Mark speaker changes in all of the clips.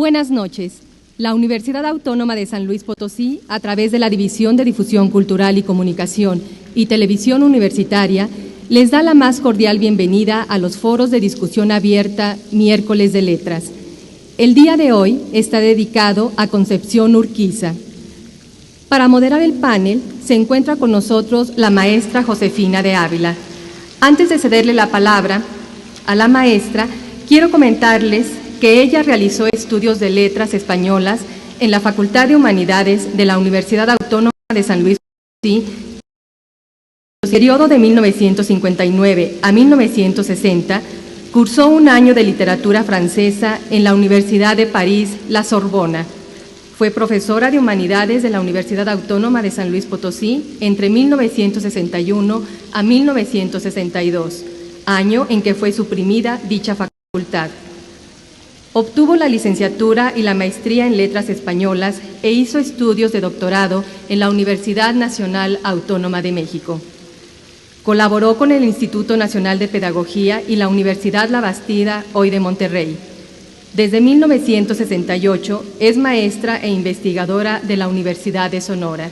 Speaker 1: Buenas noches. La Universidad Autónoma de San Luis Potosí, a través de la División de Difusión Cultural y Comunicación y Televisión Universitaria, les da la más cordial bienvenida a los foros de discusión abierta Miércoles de Letras. El día de hoy está dedicado a Concepción Urquiza. Para moderar el panel se encuentra con nosotros la maestra Josefina de Ávila. Antes de cederle la palabra a la maestra, quiero comentarles que ella realizó estudios de letras españolas en la Facultad de Humanidades de la Universidad Autónoma de San Luis Potosí. En el periodo de 1959 a 1960, cursó un año de literatura francesa en la Universidad de París, la Sorbona. Fue profesora de Humanidades de la Universidad Autónoma de San Luis Potosí entre 1961 a 1962, año en que fue suprimida dicha facultad. Obtuvo la licenciatura y la maestría en Letras Españolas e hizo estudios de doctorado en la Universidad Nacional Autónoma de México. Colaboró con el Instituto Nacional de Pedagogía y la Universidad La Bastida, hoy de Monterrey. Desde 1968 es maestra e investigadora de la Universidad de Sonora.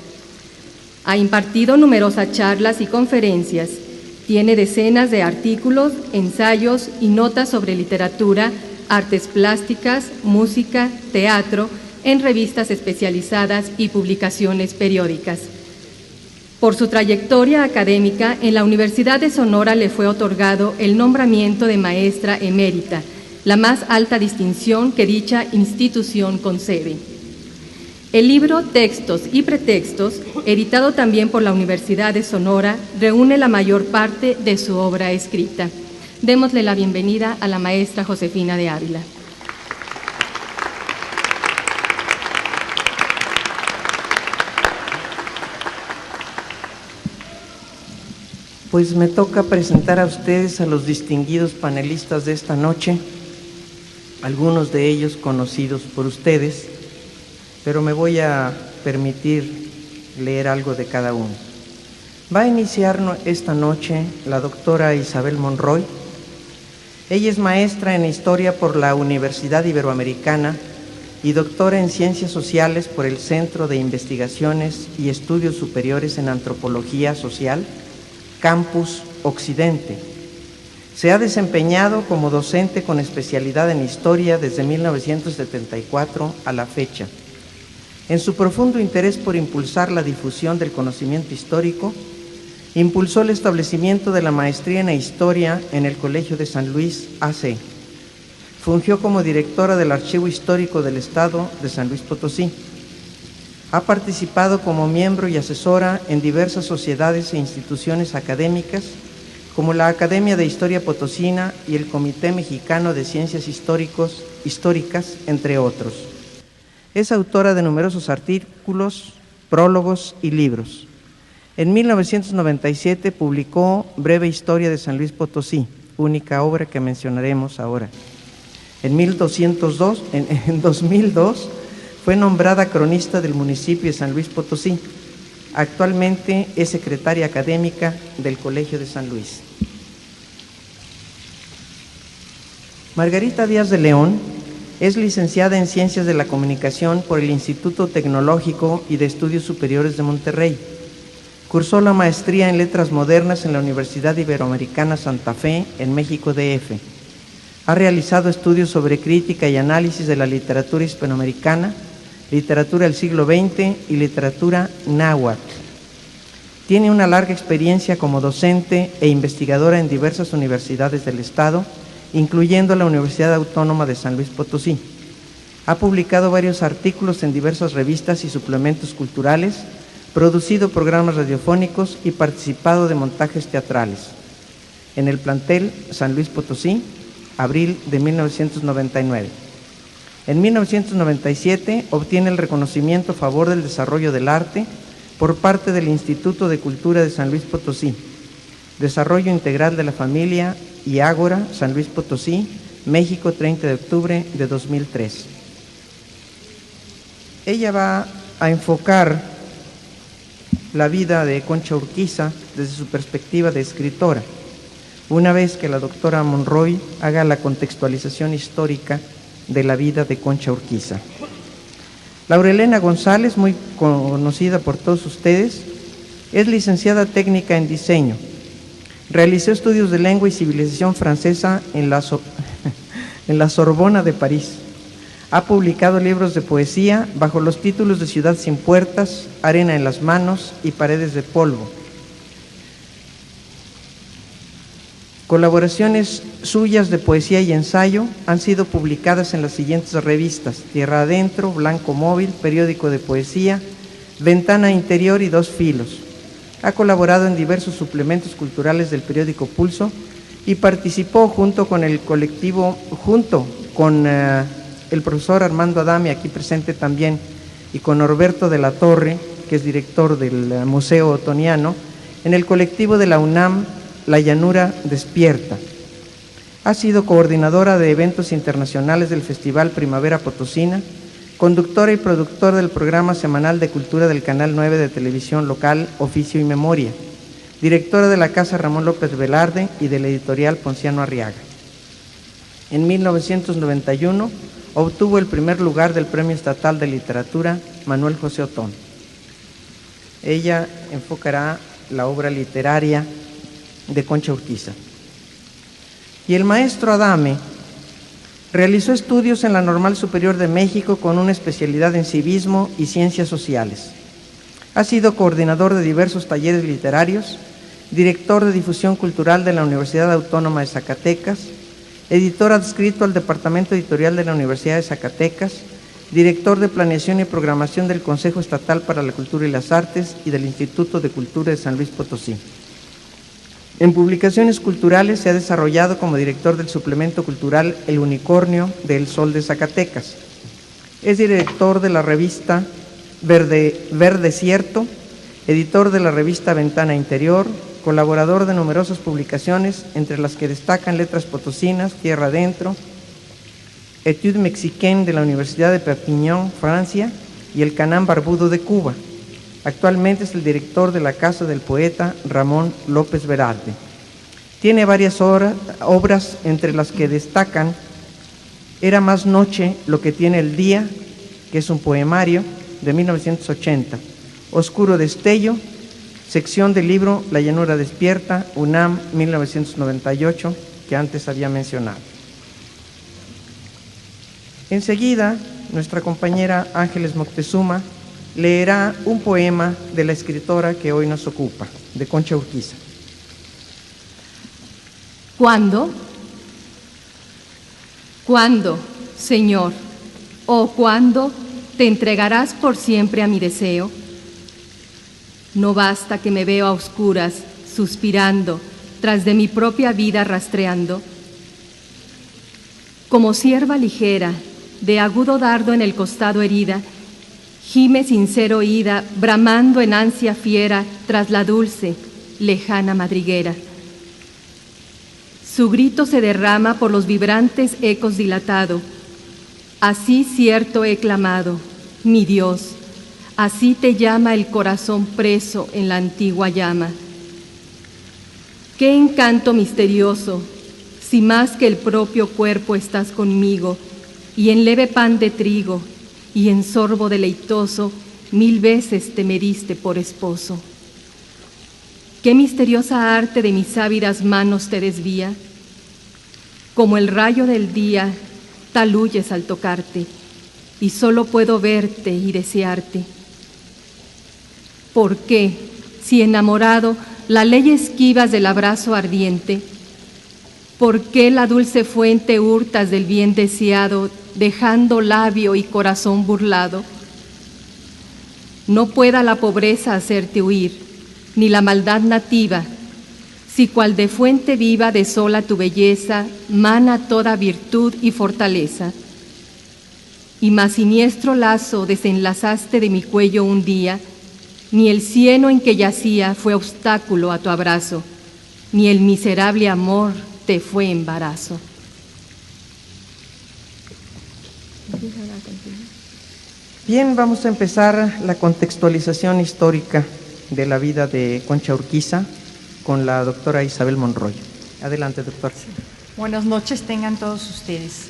Speaker 1: Ha impartido numerosas charlas y conferencias. Tiene decenas de artículos, ensayos y notas sobre literatura, artes plásticas, música, teatro, en revistas especializadas y publicaciones periódicas. Por su trayectoria académica, en la Universidad de Sonora le fue otorgado el nombramiento de maestra emérita, la más alta distinción que dicha institución concede. El libro Textos y Pretextos, editado también por la Universidad de Sonora, reúne la mayor parte de su obra escrita. Démosle la bienvenida a la maestra Josefina de Ávila.
Speaker 2: Pues me toca presentar a ustedes a los distinguidos panelistas de esta noche, algunos de ellos conocidos por ustedes, pero me voy a permitir leer algo de cada uno. Va a iniciar esta noche la doctora Isabel Monroy. Ella es maestra en Historia por la Universidad Iberoamericana y doctora en Ciencias Sociales por el Centro de Investigaciones y Estudios Superiores en Antropología Social, Campus Occidente. Se ha desempeñado como docente con especialidad en Historia desde 1974 a la fecha. En su profundo interés por impulsar la difusión del conocimiento histórico, impulsó el establecimiento de la maestría en Historia en el Colegio de San Luis AC. Fungió como directora del Archivo Histórico del Estado de San Luis Potosí. Ha participado como miembro y asesora en diversas sociedades e instituciones académicas, como la Academia de Historia Potosina y el Comité Mexicano de Ciencias Históricas, entre otros. Es autora de numerosos artículos, prólogos y libros. En 1997 publicó Breve Historia de San Luis Potosí, única obra que mencionaremos ahora. En 2002 fue nombrada cronista del municipio de San Luis Potosí. Actualmente es secretaria académica del Colegio de San Luis. Margarita Díaz de León es licenciada en Ciencias de la Comunicación por el Instituto Tecnológico y de Estudios Superiores de Monterrey. Cursó la maestría en Letras Modernas en la Universidad Iberoamericana Santa Fe, en México DF. Ha realizado estudios sobre crítica y análisis de la literatura hispanoamericana, literatura del siglo XX y literatura náhuatl. Tiene una larga experiencia como docente e investigadora en diversas universidades del Estado, incluyendo la Universidad Autónoma de San Luis Potosí. Ha publicado varios artículos en diversas revistas y suplementos culturales, producido programas radiofónicos y participado de montajes teatrales. En el plantel San Luis Potosí, abril de 1999. En 1997 obtiene el reconocimiento a favor del desarrollo del arte por parte del Instituto de Cultura de San Luis Potosí, Desarrollo Integral de la Familia y Ágora, San Luis Potosí, México, 30 de octubre de 2003. Ella va a enfocar la vida de Concha Urquiza desde su perspectiva de escritora. Una vez que la doctora Monroy haga la contextualización histórica de la vida de Concha Urquiza. Laurelena González, muy conocida por todos ustedes, es licenciada técnica en diseño. Realizó estudios de lengua y civilización francesa en la Sorbona de París. Ha publicado libros de poesía bajo los títulos de Ciudad sin puertas, Arena en las manos y Paredes de polvo. Colaboraciones suyas de poesía y ensayo han sido publicadas en las siguientes revistas: Tierra Adentro, Blanco Móvil, Periódico de Poesía, Ventana Interior y Dos Filos. Ha colaborado en diversos suplementos culturales del periódico Pulso y participó junto con el colectivo, el profesor Armando Adame, aquí presente también, y con Norberto de la Torre, que es director del Museo Otoniano, en el colectivo de la UNAM, La Llanura Despierta. Ha sido coordinadora de eventos internacionales del Festival Primavera Potosina, conductora y productora del programa semanal de cultura del Canal 9 de televisión local Oficio y Memoria, directora de la Casa Ramón López Velarde y de la editorial Ponciano Arriaga. En 1991 obtuvo el primer lugar del Premio Estatal de Literatura Manuel José Otón. Ella enfocará la obra literaria de Concha Urquiza. Y el maestro Adame realizó estudios en la Normal Superior de México con una especialidad en civismo y ciencias sociales. Ha sido coordinador de diversos talleres literarios, director de difusión cultural de la Universidad Autónoma de Zacatecas, editor adscrito al Departamento Editorial de la Universidad de Zacatecas, director de Planeación y Programación del Consejo Estatal para la Cultura y las Artes y del Instituto de Cultura de San Luis Potosí. En publicaciones culturales se ha desarrollado como director del suplemento cultural El Unicornio de El Sol de Zacatecas. Es director de la revista Verde Cierto, editor de la revista Ventana Interior, colaborador de numerosas publicaciones, entre las que destacan Letras Potosinas, Tierra Adentro, Études Mexicaines de la Universidad de Perpignan, Francia, y el Canán Barbudo de Cuba. Actualmente es el director de la Casa del Poeta Ramón López Velarde. Tiene varias obras, entre las que destacan Era más noche lo que tiene el día, que es un poemario de 1980, Oscuro Destello, sección del libro La Llanura Despierta, UNAM, 1998, que antes había mencionado. Enseguida, nuestra compañera Ángeles Moctezuma leerá un poema de la escritora que hoy nos ocupa, de Concha Urquiza.
Speaker 1: ¿Cuándo? ¿Cuándo, Señor? ¿O cuándo te entregarás por siempre a mi deseo? No basta que me veo a oscuras, suspirando, tras de mi propia vida rastreando. Como cierva ligera, de agudo dardo en el costado herida, gime sin ser oída, bramando en ansia fiera tras la dulce, lejana madriguera. Su grito se derrama por los vibrantes ecos dilatado. Así cierto he clamado, mi Dios, así te llama el corazón preso en la antigua llama. Qué encanto misterioso, si más que el propio cuerpo estás conmigo, y en leve pan de trigo, y en sorbo deleitoso, 1000 veces te me diste por esposo. ¿Qué misteriosa arte de mis ávidas manos te desvía? Como el rayo del día, tal huyes al tocarte, y solo puedo verte y desearte. ¿Por qué, si enamorado, la ley esquivas del abrazo ardiente? ¿Por qué la dulce fuente hurtas del bien deseado, dejando labio y corazón burlado? No pueda la pobreza hacerte huir, ni la maldad nativa, si cual de fuente viva de sola tu belleza mana toda virtud y fortaleza. Y más siniestro lazo desenlazaste de mi cuello un día, ni el cieno en que yacía fue obstáculo a tu abrazo, ni el miserable amor te fue embarazo.
Speaker 2: Bien, vamos a empezar la contextualización histórica de la vida de Concha Urquiza con la doctora Isabel Monroy. Adelante, doctora.
Speaker 3: Buenas noches tengan todos ustedes.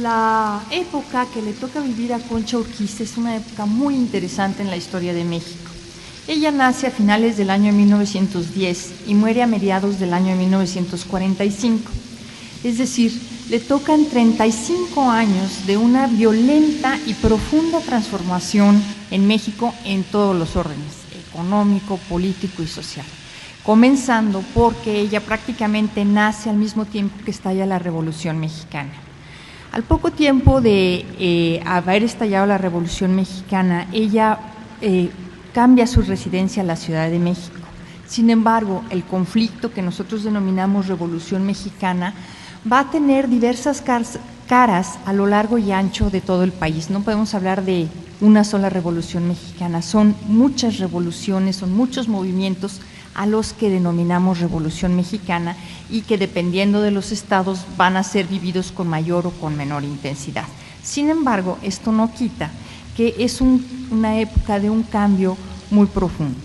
Speaker 3: La época que le toca vivir a Concha Urquiza es una época muy interesante en la historia de México. Ella nace a finales del año 1910 y muere a mediados del año 1945. Es decir, le tocan 35 años de una violenta y profunda transformación en México en todos los órdenes, económico, político y social. Comenzando porque ella prácticamente nace al mismo tiempo que estalla la Revolución Mexicana. Al poco tiempo de haber estallado la Revolución Mexicana, ella cambia su residencia a la Ciudad de México. Sin embargo, el conflicto que nosotros denominamos Revolución Mexicana va a tener diversas caras a lo largo y ancho de todo el país. No podemos hablar de una sola Revolución Mexicana, son muchas revoluciones, son muchos movimientos a los que denominamos Revolución Mexicana y que dependiendo de los estados van a ser vividos con mayor o con menor intensidad. Sin embargo, esto no quita que es una época de un cambio muy profundo.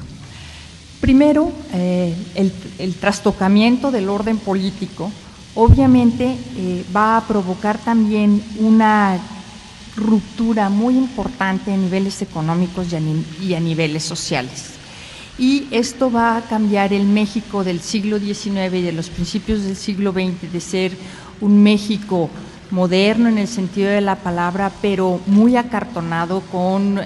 Speaker 3: Primero, el trastocamiento del orden político obviamente va a provocar también una ruptura muy importante a niveles económicos y a niveles sociales. Y esto va a cambiar el México del siglo XIX y de los principios del siglo XX de ser un México moderno en el sentido de la palabra, pero muy acartonado, con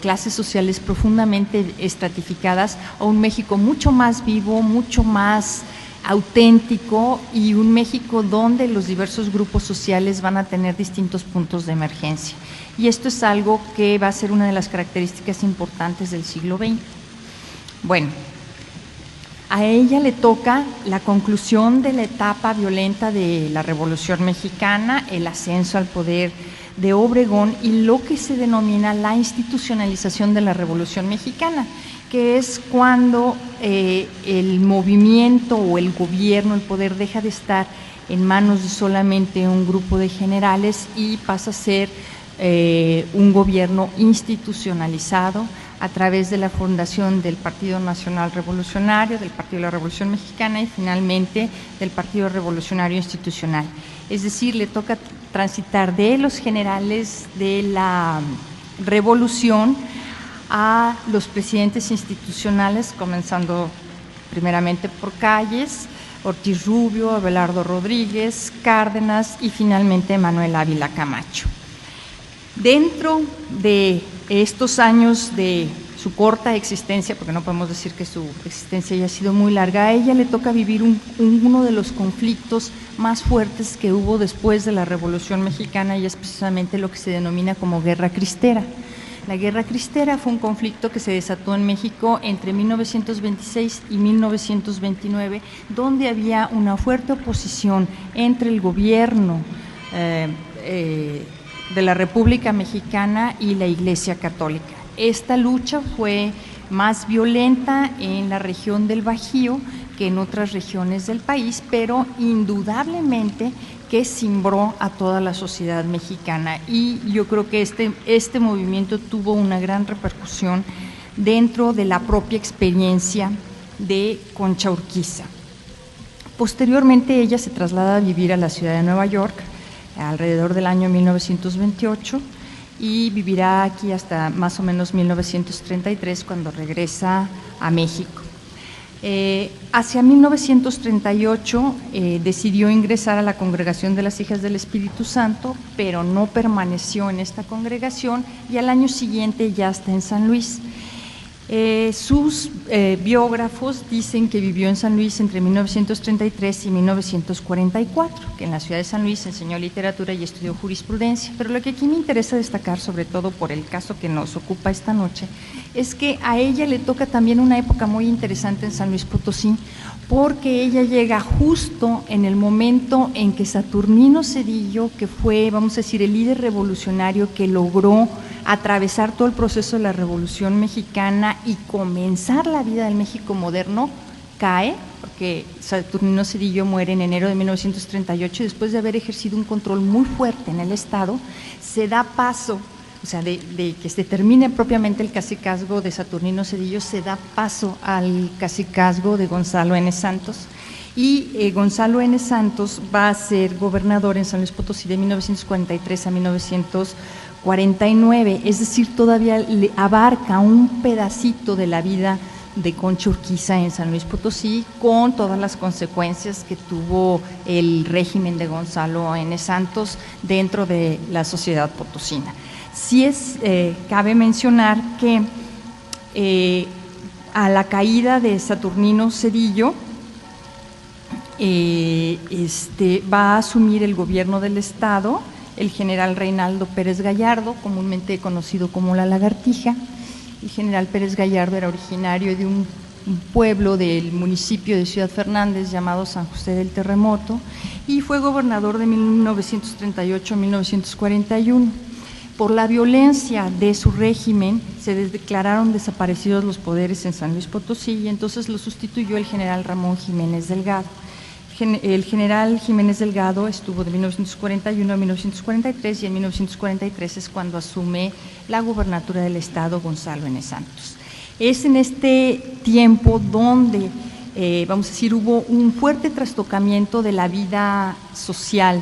Speaker 3: clases sociales profundamente estratificadas, a un México mucho más vivo, mucho más auténtico, y un México donde los diversos grupos sociales van a tener distintos puntos de emergencia. Y esto es algo que va a ser una de las características importantes del siglo XX. Bueno, a ella le toca la conclusión de la etapa violenta de la Revolución Mexicana, el ascenso al poder de Obregón y lo que se denomina la institucionalización de la Revolución Mexicana, que es cuando el movimiento o el gobierno, el poder, deja de estar en manos de solamente un grupo de generales y pasa a ser un gobierno institucionalizado a través de la fundación del Partido Nacional Revolucionario, del Partido de la Revolución Mexicana y finalmente del Partido Revolucionario Institucional. Es decir, le toca transitar de los generales de la Revolución a los presidentes institucionales, comenzando primeramente por Calles, Ortiz Rubio, Abelardo Rodríguez, Cárdenas y finalmente Manuel Ávila Camacho. Dentro de estos años de su corta existencia, porque no podemos decir que su existencia haya sido muy larga, a ella le toca vivir uno de los conflictos más fuertes que hubo después de la Revolución Mexicana, y es precisamente lo que se denomina como Guerra Cristera. La Guerra Cristera fue un conflicto que se desató en México entre 1926 y 1929, donde había una fuerte oposición entre el gobierno de la República Mexicana y la Iglesia Católica. Esta lucha fue más violenta en la región del Bajío que en otras regiones del país, pero indudablemente que cimbró a toda la sociedad mexicana, y yo creo que este movimiento tuvo una gran repercusión dentro de la propia experiencia de Concha Urquiza. Posteriormente ella se traslada a vivir a la ciudad de Nueva York alrededor del año 1928 y vivirá aquí hasta más o menos 1933, cuando regresa a México. Hacia 1938 decidió ingresar a la Congregación de las Hijas del Espíritu Santo, pero no permaneció en esta congregación y al año siguiente ya está en San Luis. Sus biógrafos dicen que vivió en San Luis entre 1933 y 1944, que en la ciudad de San Luis enseñó literatura y estudió jurisprudencia. Pero lo que aquí me interesa destacar, sobre todo por el caso que nos ocupa esta noche, es que a ella le toca también una época muy interesante en San Luis Potosí, porque ella llega justo en el momento en que Saturnino Cedillo, que fue, vamos a decir, el líder revolucionario que logró atravesar todo el proceso de la Revolución Mexicana y comenzar la vida del México moderno, cae, porque Saturnino Cedillo muere en enero de 1938 y después de haber ejercido un control muy fuerte en el Estado, se da paso, o sea, de que se termine propiamente el cacicazgo de Saturnino Cedillo, se da paso al cacicazgo de Gonzalo N. Santos, y Gonzalo N. Santos va a ser gobernador en San Luis Potosí de 1943 a 1949, es decir, todavía le abarca un pedacito de la vida de Concha Urquiza en San Luis Potosí, con todas las consecuencias que tuvo el régimen de Gonzalo N. Santos dentro de la sociedad potosina. Sí cabe mencionar que a la caída de Saturnino Cedillo va a asumir el gobierno del Estado el general Reinaldo Pérez Gallardo, comúnmente conocido como La Lagartija. El general Pérez Gallardo era originario de un pueblo del municipio de Ciudad Fernández llamado San José del Terremoto y fue gobernador de 1938 a 1941. Por la violencia de su régimen se declararon desaparecidos los poderes en San Luis Potosí y entonces lo sustituyó el general Ramón Jiménez Delgado. El general Jiménez Delgado estuvo de 1941 a 1943 y en 1943 es cuando asume la gubernatura del Estado Gonzalo N. Santos. Es en este tiempo donde, vamos a decir, hubo un fuerte trastocamiento de la vida social,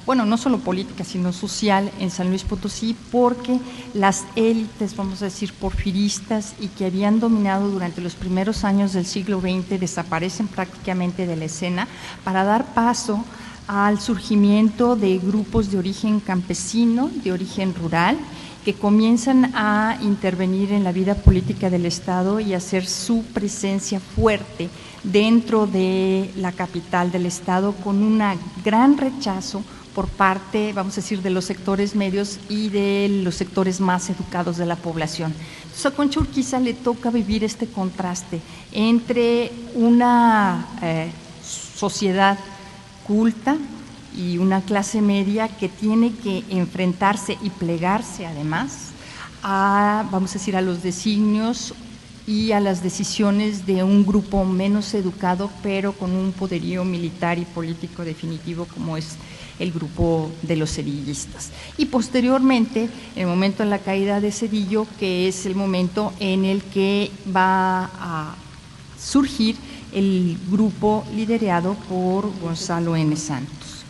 Speaker 3: bueno, no solo política, sino social en San Luis Potosí, porque las élites, vamos a decir, porfiristas y que habían dominado durante los primeros años del siglo XX desaparecen prácticamente de la escena para dar paso al surgimiento de grupos de origen campesino, de origen rural, que comienzan a intervenir en la vida política del Estado y a hacer su presencia fuerte dentro de la capital del Estado con un gran rechazo por parte, vamos a decir, de los sectores medios y de los sectores más educados de la población. Entonces a Concha Urquiza le toca vivir este contraste entre una sociedad culta y una clase media que tiene que enfrentarse y plegarse además a, vamos a decir, a los designios y a las decisiones de un grupo menos educado, pero con un poderío militar y político definitivo como es el grupo de los cedillistas. Y posteriormente, en el momento de la caída de Cedillo, que es el momento en el que va a surgir el grupo liderado por Gonzalo N. Santos.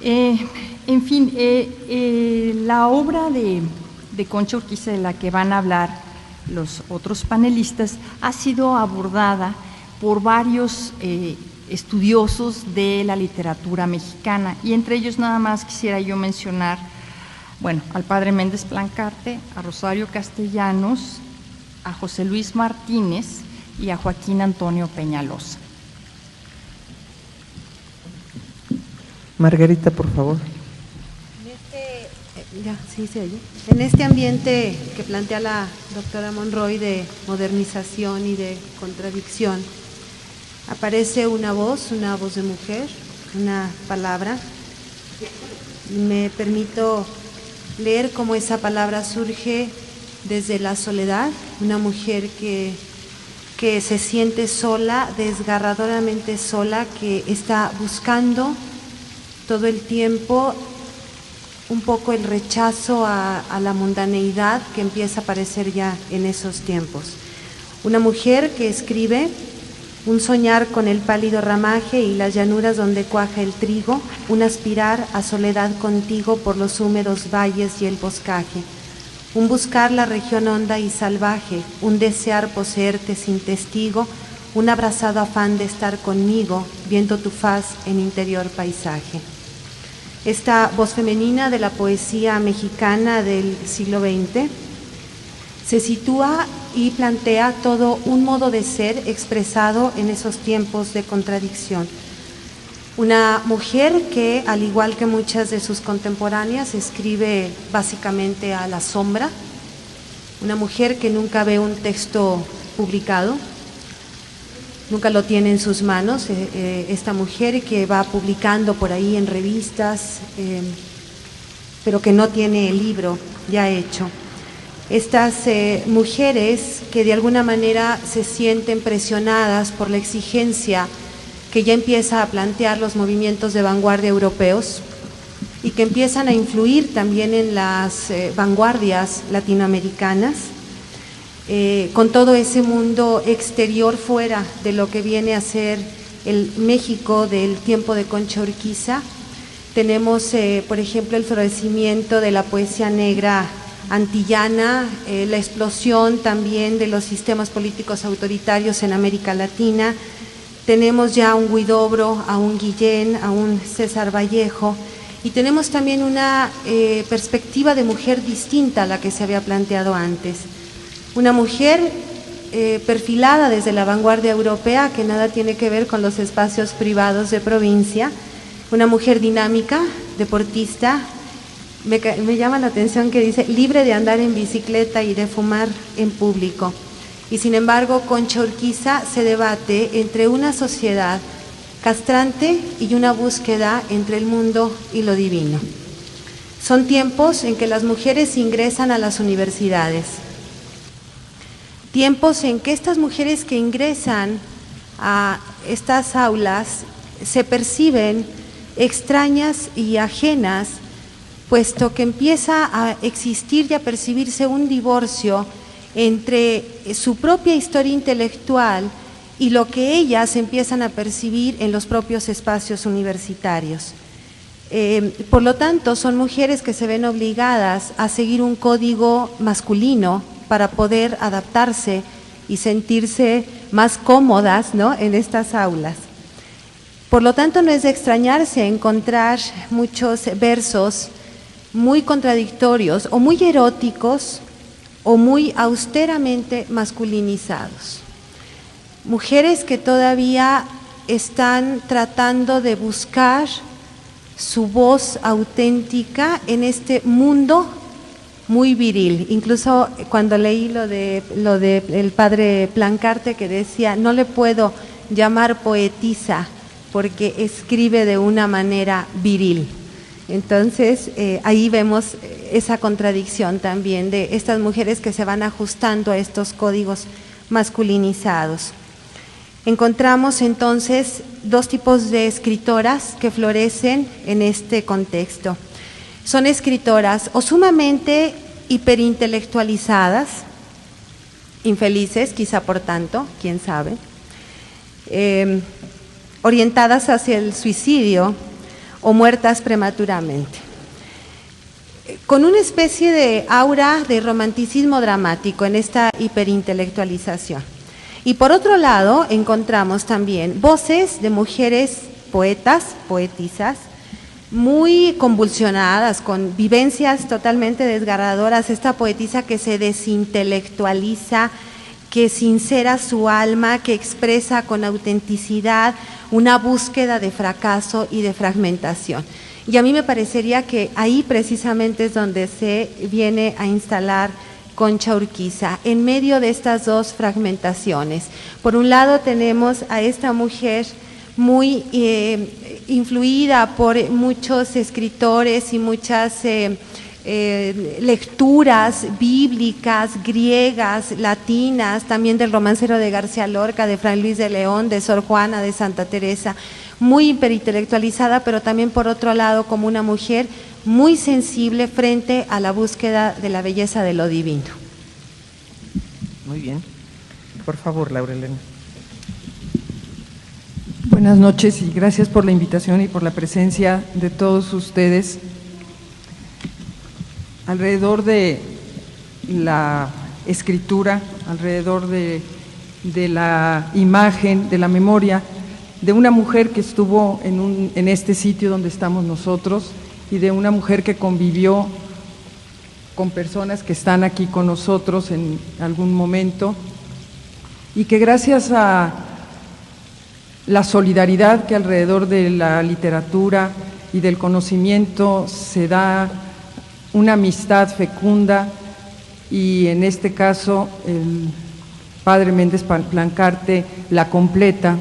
Speaker 3: En fin, la obra de Concha Urquiza, de la que van a hablar los otros panelistas, ha sido abordada por varios estudiosos de la literatura mexicana y entre ellos nada más quisiera yo mencionar, bueno, al padre Méndez Plancarte, a Rosario Castellanos, a José Luis Martínez y a Joaquín Antonio Peñalosa.
Speaker 2: Margarita, por favor.
Speaker 4: En este ambiente que plantea la doctora Monroy de modernización y de contradicción, aparece una voz de mujer, una palabra. Me permito leer cómo esa palabra surge desde la soledad, una mujer que se siente sola, desgarradoramente sola, que está buscando todo el tiempo un poco el rechazo a la mundaneidad que empieza a aparecer ya en esos tiempos. Una mujer que escribe: un soñar con el pálido ramaje y las llanuras donde cuaja el trigo, un aspirar a soledad contigo por los húmedos valles y el boscaje, un buscar la región honda y salvaje, un desear poseerte sin testigo, un abrazado afán de estar conmigo, viendo tu faz en interior paisaje. Esta voz femenina de la poesía mexicana del siglo XX se sitúa y plantea todo un modo de ser expresado en esos tiempos de contradicción. Una mujer que, al igual que muchas de sus contemporáneas, escribe básicamente a la sombra. Una mujer que nunca ve un texto publicado, nunca lo tiene en sus manos. Esta mujer que va publicando por ahí en revistas, pero que no tiene el libro ya hecho. Estas mujeres que de alguna manera se sienten presionadas por la exigencia que ya empieza a plantear los movimientos de vanguardia europeos y que empiezan a influir también en las vanguardias latinoamericanas, con todo ese mundo exterior fuera de lo que viene a ser el México del tiempo de Concha Urquiza. Tenemos, por ejemplo, el florecimiento de la poesía negra antillana, la explosión también de los sistemas políticos autoritarios en América Latina. Tenemos ya a un Huidobro, a un Guillén, a un César Vallejo, y tenemos también una perspectiva de mujer distinta a la que se había planteado antes. Una mujer perfilada desde la vanguardia europea, que nada tiene que ver con los espacios privados de provincia, una mujer dinámica, deportista. Me llama la atención que dice libre de andar en bicicleta y de fumar en público. Y sin embargo, Concha Urquiza se debate entre una sociedad castrante y una búsqueda entre el mundo y lo divino. Son tiempos en que las mujeres ingresan a las universidades, tiempos en que estas mujeres que ingresan a estas aulas se perciben extrañas y ajenas, puesto que empieza a existir y a percibirse un divorcio entre su propia historia intelectual y lo que ellas empiezan a percibir en los propios espacios universitarios. Por lo tanto, son mujeres que se ven obligadas a seguir un código masculino para poder adaptarse y sentirse más cómodas, ¿no?, en estas aulas. Por lo tanto, no es de extrañarse encontrar muchos versos muy contradictorios o muy eróticos o muy austeramente masculinizados. Mujeres que todavía están tratando de buscar su voz auténtica en este mundo muy viril. Incluso cuando leí lo de el padre Plancarte, que decía, no le puedo llamar poetisa porque escribe de una manera viril. Entonces, ahí vemos esa contradicción también de estas mujeres que se van ajustando a estos códigos masculinizados. Encontramos entonces dos tipos de escritoras que florecen en este contexto. Son escritoras o sumamente hiperintelectualizadas, infelices quizá por tanto, quién sabe, orientadas hacia el suicidio o muertas prematuramente, con una especie de aura de romanticismo dramático en esta hiperintelectualización. Y por otro lado, encontramos también voces de mujeres poetas, poetisas, muy convulsionadas, con vivencias totalmente desgarradoras, esta poetisa que se desintelectualiza, que sincera su alma, que expresa con autenticidad una búsqueda de fracaso y de fragmentación. Y a mí me parecería que ahí precisamente es donde se viene a instalar Concha Urquiza, en medio de estas dos fragmentaciones. Por un lado tenemos a esta mujer muy influida por muchos escritores y muchas lecturas bíblicas, griegas, latinas, también del romancero de García Lorca, de Fray Luis de León, de Sor Juana, de Santa Teresa, muy hiperintelectualizada, pero también por otro lado como una mujer muy sensible frente a la búsqueda de la belleza de lo divino.
Speaker 2: Muy bien. Por favor, Laura Elena.
Speaker 5: Buenas noches y gracias por la invitación y por la presencia de todos ustedes. Alrededor de la escritura, alrededor de la imagen, de la memoria de una mujer que estuvo en este sitio donde estamos nosotros y de una mujer que convivió con personas que están aquí con nosotros en algún momento y que gracias a la solidaridad que alrededor de la literatura y del conocimiento se da una amistad fecunda, y en este caso el padre Méndez Plancarte la completa,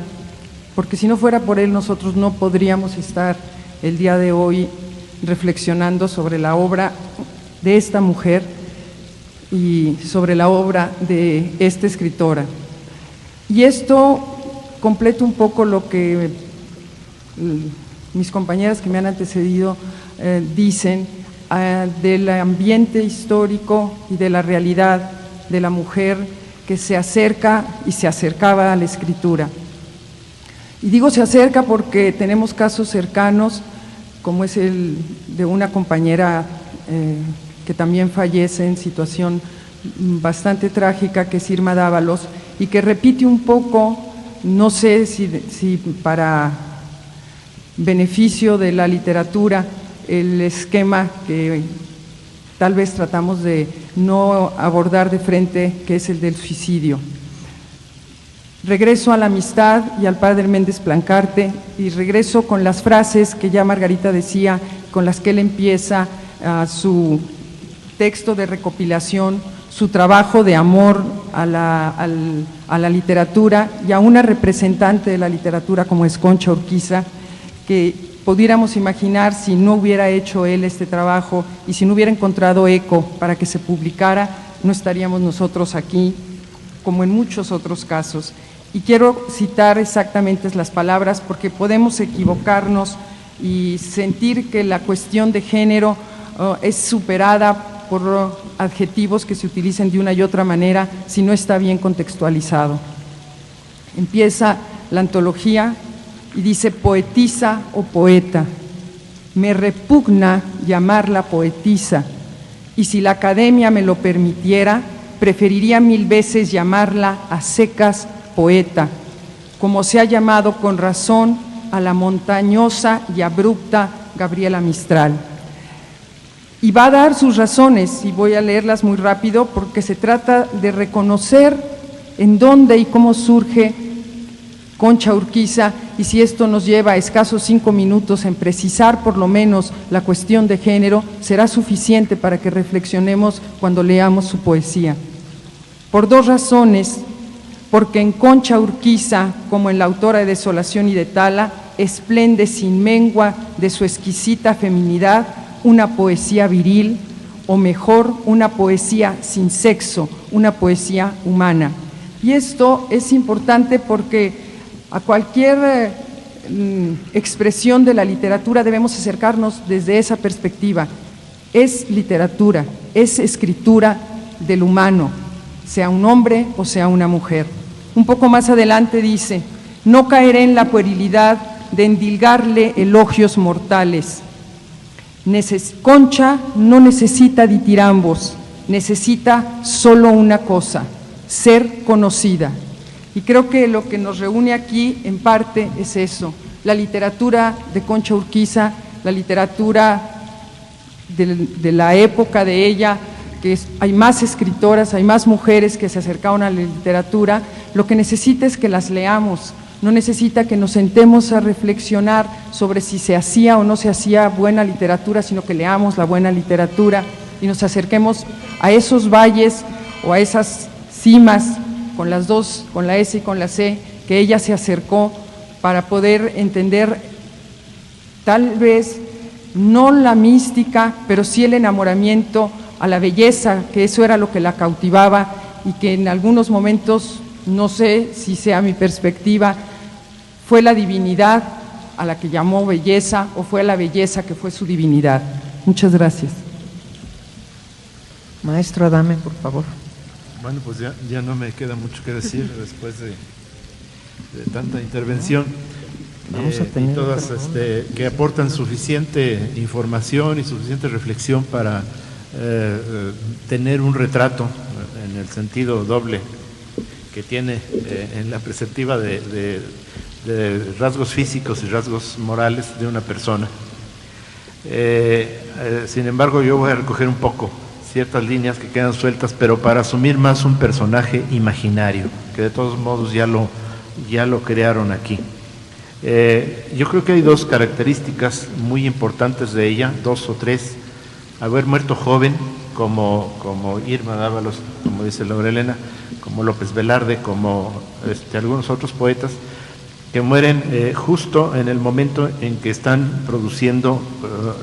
Speaker 5: porque si no fuera por él nosotros no podríamos estar el día de hoy reflexionando sobre la obra de esta mujer y sobre la obra de esta escritora. Y esto completa un poco lo que mis compañeras que me han antecedido dicen del ambiente histórico y de la realidad de la mujer que se acerca y se acercaba a la escritura. Y digo se acerca porque tenemos casos cercanos, como es el de una compañera que también fallece en situación bastante trágica, que es Irma Dávalos, y que repite un poco, no sé si para beneficio de la literatura, el esquema que tal vez tratamos de no abordar de frente, que es el del suicidio. Regreso a la amistad y al padre Méndez Plancarte, y regreso con las frases que ya Margarita decía, con las que él empieza su texto de recopilación, su trabajo de amor a la literatura y a una representante de la literatura como es Concha Urquiza, que pudiéramos imaginar si no hubiera hecho él este trabajo y si no hubiera encontrado eco para que se publicara, no estaríamos nosotros aquí, como en muchos otros casos. Y quiero citar exactamente las palabras porque podemos equivocarnos y sentir que la cuestión de género es superada por adjetivos que se utilicen de una y otra manera si no está bien contextualizado. Empieza la antología y dice poetisa o poeta. Me repugna llamarla poetisa, y si la academia me lo permitiera, preferiría 1000 veces llamarla a secas poeta, como se ha llamado con razón a la montañosa y abrupta Gabriela Mistral. Y va a dar sus razones, y voy a leerlas muy rápido, porque se trata de reconocer en dónde y cómo surge Concha Urquiza, y si esto nos lleva a escasos 5 minutos en precisar por lo menos la cuestión de género, será suficiente para que reflexionemos cuando leamos su poesía. Por 2 razones: porque en Concha Urquiza, como en la autora de Desolación y de Tala, esplende sin mengua de su exquisita feminidad una poesía viril, o mejor, una poesía sin sexo, una poesía humana. Y esto es importante porque a cualquier expresión de la literatura debemos acercarnos desde esa perspectiva. Es literatura, es escritura del humano, sea un hombre o sea una mujer. Un poco más adelante dice: no caeré en la puerilidad de endilgarle elogios mortales. Concha no necesita ditirambos, necesita solo una cosa: ser conocida. Y creo que lo que nos reúne aquí en parte es eso, la literatura de Concha Urquiza, la literatura de la época de ella, que hay más escritoras, hay más mujeres que se acercaron a la literatura. Lo que necesita es que las leamos, no necesita que nos sentemos a reflexionar sobre si se hacía o no se hacía buena literatura, sino que leamos la buena literatura y nos acerquemos a esos valles o a esas cimas, con las dos, con la S y con la C, que ella se acercó para poder entender tal vez no la mística, pero sí el enamoramiento a la belleza, que eso era lo que la cautivaba y que en algunos momentos, no sé si sea mi perspectiva, fue la divinidad a la que llamó belleza o fue la belleza que fue su divinidad. Muchas gracias.
Speaker 2: Maestro Adame, por favor.
Speaker 6: Bueno, pues ya no me queda mucho que decir después de tanta intervención.
Speaker 2: Vamos a tener
Speaker 6: y todas que aportan suficiente información y suficiente reflexión para tener un retrato en el sentido doble que tiene en la perspectiva de rasgos físicos y rasgos morales de una persona. Sin embargo, yo voy a recoger un poco ciertas líneas que quedan sueltas, pero para asumir más un personaje imaginario, que de todos modos ya lo crearon aquí. Yo creo que hay 2 características muy importantes de ella, 2 o 3. Haber muerto joven, como Irma Dávalos, como dice Laura Elena, como López Velarde, como algunos otros poetas, que mueren justo en el momento en que están produciendo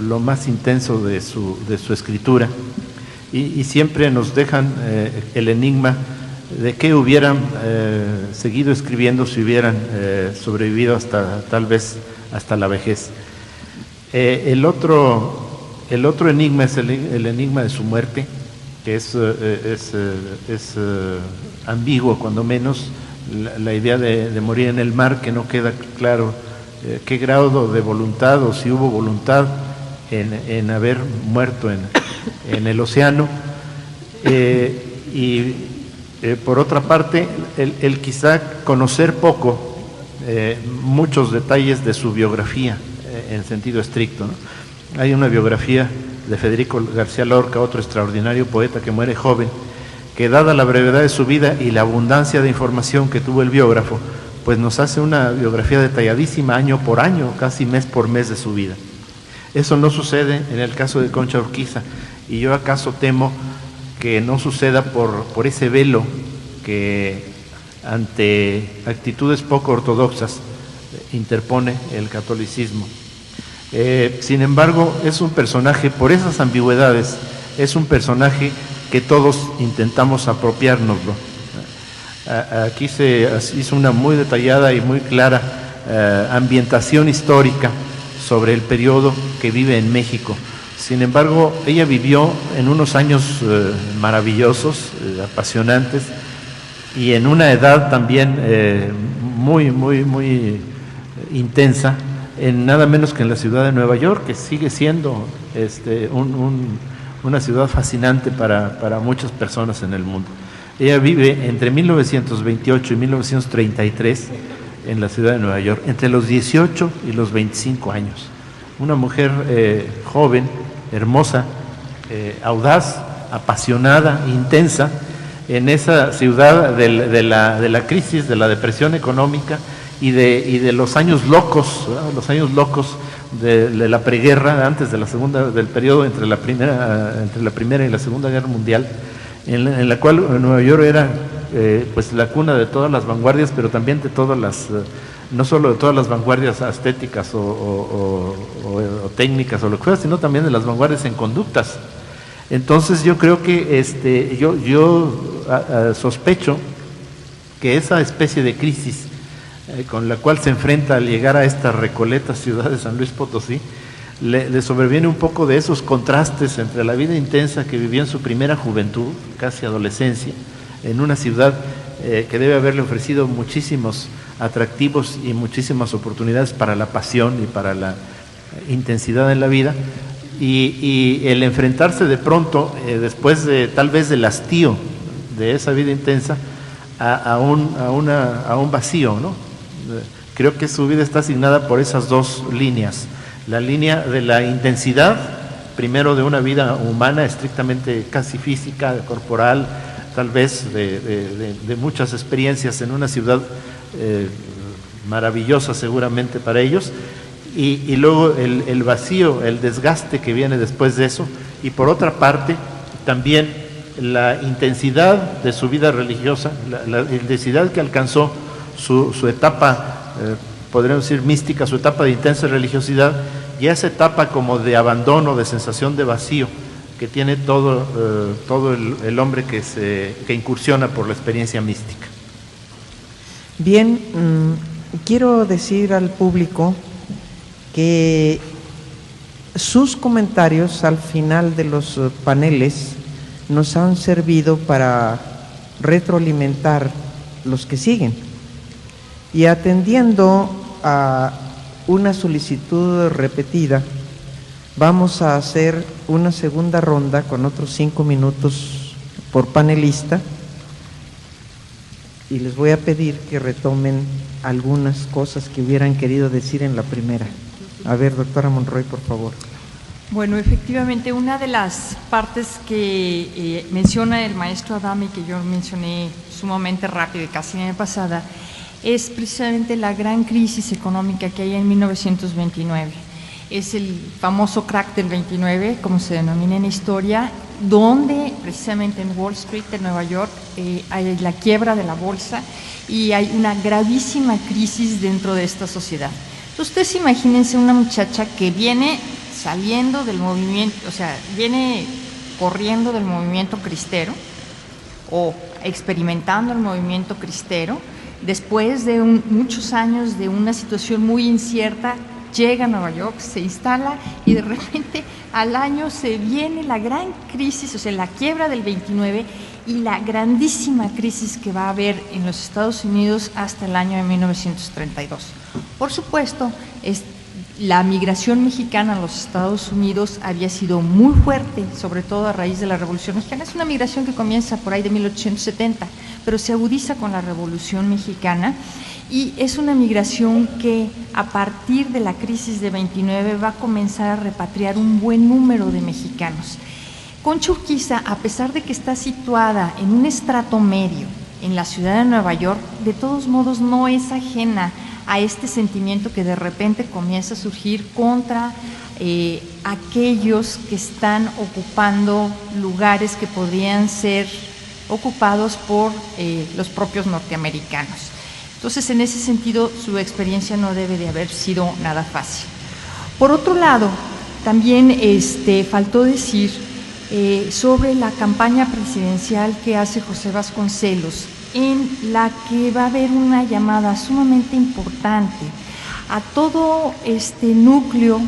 Speaker 6: lo más intenso de su escritura, y siempre nos dejan el enigma de qué hubieran seguido escribiendo si hubieran sobrevivido tal vez hasta la vejez. El otro enigma es el enigma de su muerte, que es ambiguo cuando menos, la idea de morir en el mar, que no queda claro qué grado de voluntad o si hubo voluntad en haber muerto en el océano. Por otra parte, el quizá conocer poco muchos detalles de su biografía en sentido estricto, ¿no? Hay una biografía de Federico García Lorca, otro extraordinario poeta que muere joven, que dada la brevedad de su vida y la abundancia de información que tuvo el biógrafo, pues nos hace una biografía detalladísima año por año, casi mes por mes de su vida. Eso no sucede en el caso de Concha Urquiza, y yo acaso temo que no suceda por ese velo que ante actitudes poco ortodoxas interpone el catolicismo. Sin embargo, es un personaje, por esas ambigüedades, es un personaje que todos intentamos apropiárnoslo. Aquí se hizo una muy detallada y muy clara ambientación histórica sobre el periodo que vive en México. Sin embargo, ella vivió en unos años maravillosos, apasionantes, y en una edad también muy intensa, en nada menos que en la ciudad de Nueva York, que sigue siendo una ciudad fascinante para muchas personas en el mundo. Ella vive entre 1928 y 1933 en la ciudad de Nueva York, entre los 18 y los 25 años. Una mujer joven, hermosa, audaz, apasionada, intensa, en esa ciudad de la crisis, de la depresión económica y de los años locos, ¿verdad? Los años locos de la preguerra, antes de del periodo entre la primera y la Segunda Guerra Mundial, en la cual Nueva York era pues la cuna de todas las vanguardias, pero también de todas las, no solo de todas las vanguardias estéticas o técnicas o lo que fuera, sino también de las vanguardias en conductas. Entonces yo creo que yo sospecho que esa especie de crisis con la cual se enfrenta al llegar a esta recoleta ciudad de San Luis Potosí, le sobreviene un poco de esos contrastes entre la vida intensa que vivió en su primera juventud, casi adolescencia, en una ciudad que debe haberle ofrecido muchísimos atractivos y muchísimas oportunidades para la pasión y para la intensidad en la vida, y el enfrentarse de pronto, después de tal vez del hastío de esa vida intensa, a un vacío, ¿no? Creo que su vida está asignada por esas dos líneas: la línea de la intensidad, primero de una vida humana estrictamente casi física, corporal, tal vez de muchas experiencias en una ciudad maravillosa seguramente para ellos, y luego el vacío, el desgaste que viene después de eso, y por otra parte también la intensidad de su vida religiosa, la intensidad que alcanzó su etapa, podríamos decir mística, su etapa de intensa religiosidad, y esa etapa como de abandono, de sensación de vacío que tiene todo el hombre que incursiona por la experiencia mística.
Speaker 2: Bien, quiero decir al público que sus comentarios al final de los paneles nos han servido para retroalimentar los que siguen. Y atendiendo a una solicitud repetida, vamos a hacer una segunda ronda con otros 5 minutos por panelista, y les voy a pedir que retomen algunas cosas que hubieran querido decir en la primera. A ver, doctora Monroy, por favor.
Speaker 3: Bueno, efectivamente, una de las partes que menciona el maestro Adame, que yo mencioné sumamente rápido y casi en la pasada, es precisamente la gran crisis económica que hay en 1929. Es el famoso crack del 29, como se denomina en historia, donde precisamente en Wall Street de Nueva York hay la quiebra de la bolsa y hay una gravísima crisis dentro de esta sociedad. Entonces, ustedes imagínense una muchacha que viene saliendo del movimiento, o sea, viene corriendo del movimiento cristero o experimentando el movimiento cristero, después de muchos años de una situación muy incierta, llega a Nueva York, se instala y de repente al año se viene la gran crisis, o sea, la quiebra del 29 y la grandísima crisis que va a haber en los Estados Unidos hasta el año de 1932. Por supuesto, la migración mexicana a los Estados Unidos había sido muy fuerte, sobre todo a raíz de la Revolución Mexicana. Es una migración que comienza por ahí de 1870, pero se agudiza con la Revolución Mexicana y es una migración que a partir de la crisis de 29 va a comenzar a repatriar un buen número de mexicanos. Concha Urquiza, a pesar de que está situada en un estrato medio en la ciudad de Nueva York, de todos modos no es ajena a este sentimiento que de repente comienza a surgir contra aquellos que están ocupando lugares que podrían ser ocupados por los propios norteamericanos. Entonces, en ese sentido, su experiencia no debe de haber sido nada fácil. Por otro lado, también faltó decir sobre la campaña presidencial que hace José Vasconcelos, en la que va a haber una llamada sumamente importante a todo este núcleo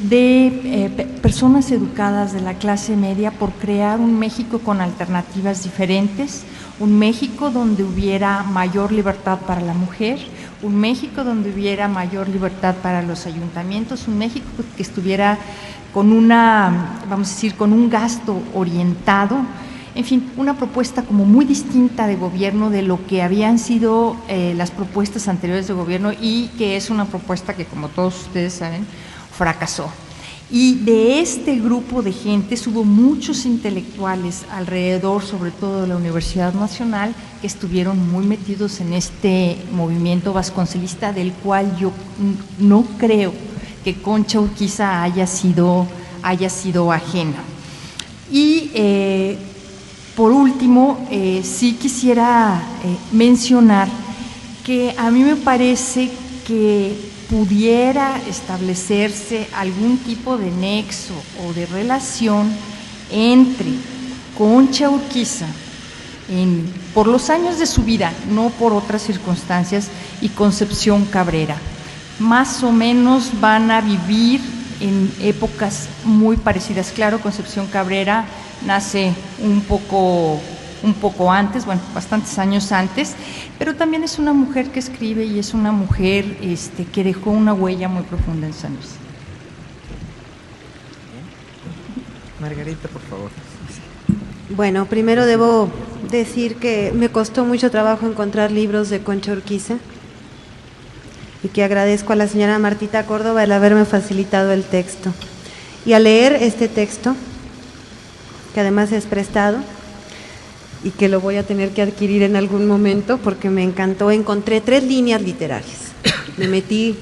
Speaker 3: de personas educadas de la clase media por crear un México con alternativas diferentes, un México donde hubiera mayor libertad para la mujer, un México donde hubiera mayor libertad para los ayuntamientos, un México que estuviera con vamos a decir, con un gasto orientado. En fin, una propuesta como muy distinta de gobierno de lo que habían sido las propuestas anteriores de gobierno y que es una propuesta que, como todos ustedes saben, fracasó. Y de este grupo de gente hubo muchos intelectuales alrededor, sobre todo de la Universidad Nacional, que estuvieron muy metidos en este movimiento vasconcelista, del cual yo no creo que Concha Urquiza haya sido ajena. Y por último, sí quisiera mencionar que a mí me parece que pudiera establecerse algún tipo de nexo o de relación entre Concha Urquiza, por los años de su vida, no por otras circunstancias, y Concepción Cabrera. Más o menos van a vivir en épocas muy parecidas. Claro, Concepción Cabrera nace un poco antes, bueno, bastantes años antes, pero también es una mujer que escribe y es una mujer que dejó una huella muy profunda en San Luis.
Speaker 2: Margarita, por favor.
Speaker 4: Bueno, primero debo decir que me costó mucho trabajo encontrar libros de Concha Urquiza y que agradezco a la señora Martita Córdoba el haberme facilitado el texto. Y al leer este texto, que además es prestado y que lo voy a tener que adquirir en algún momento porque me encantó, encontré 3 líneas literarias. Me metí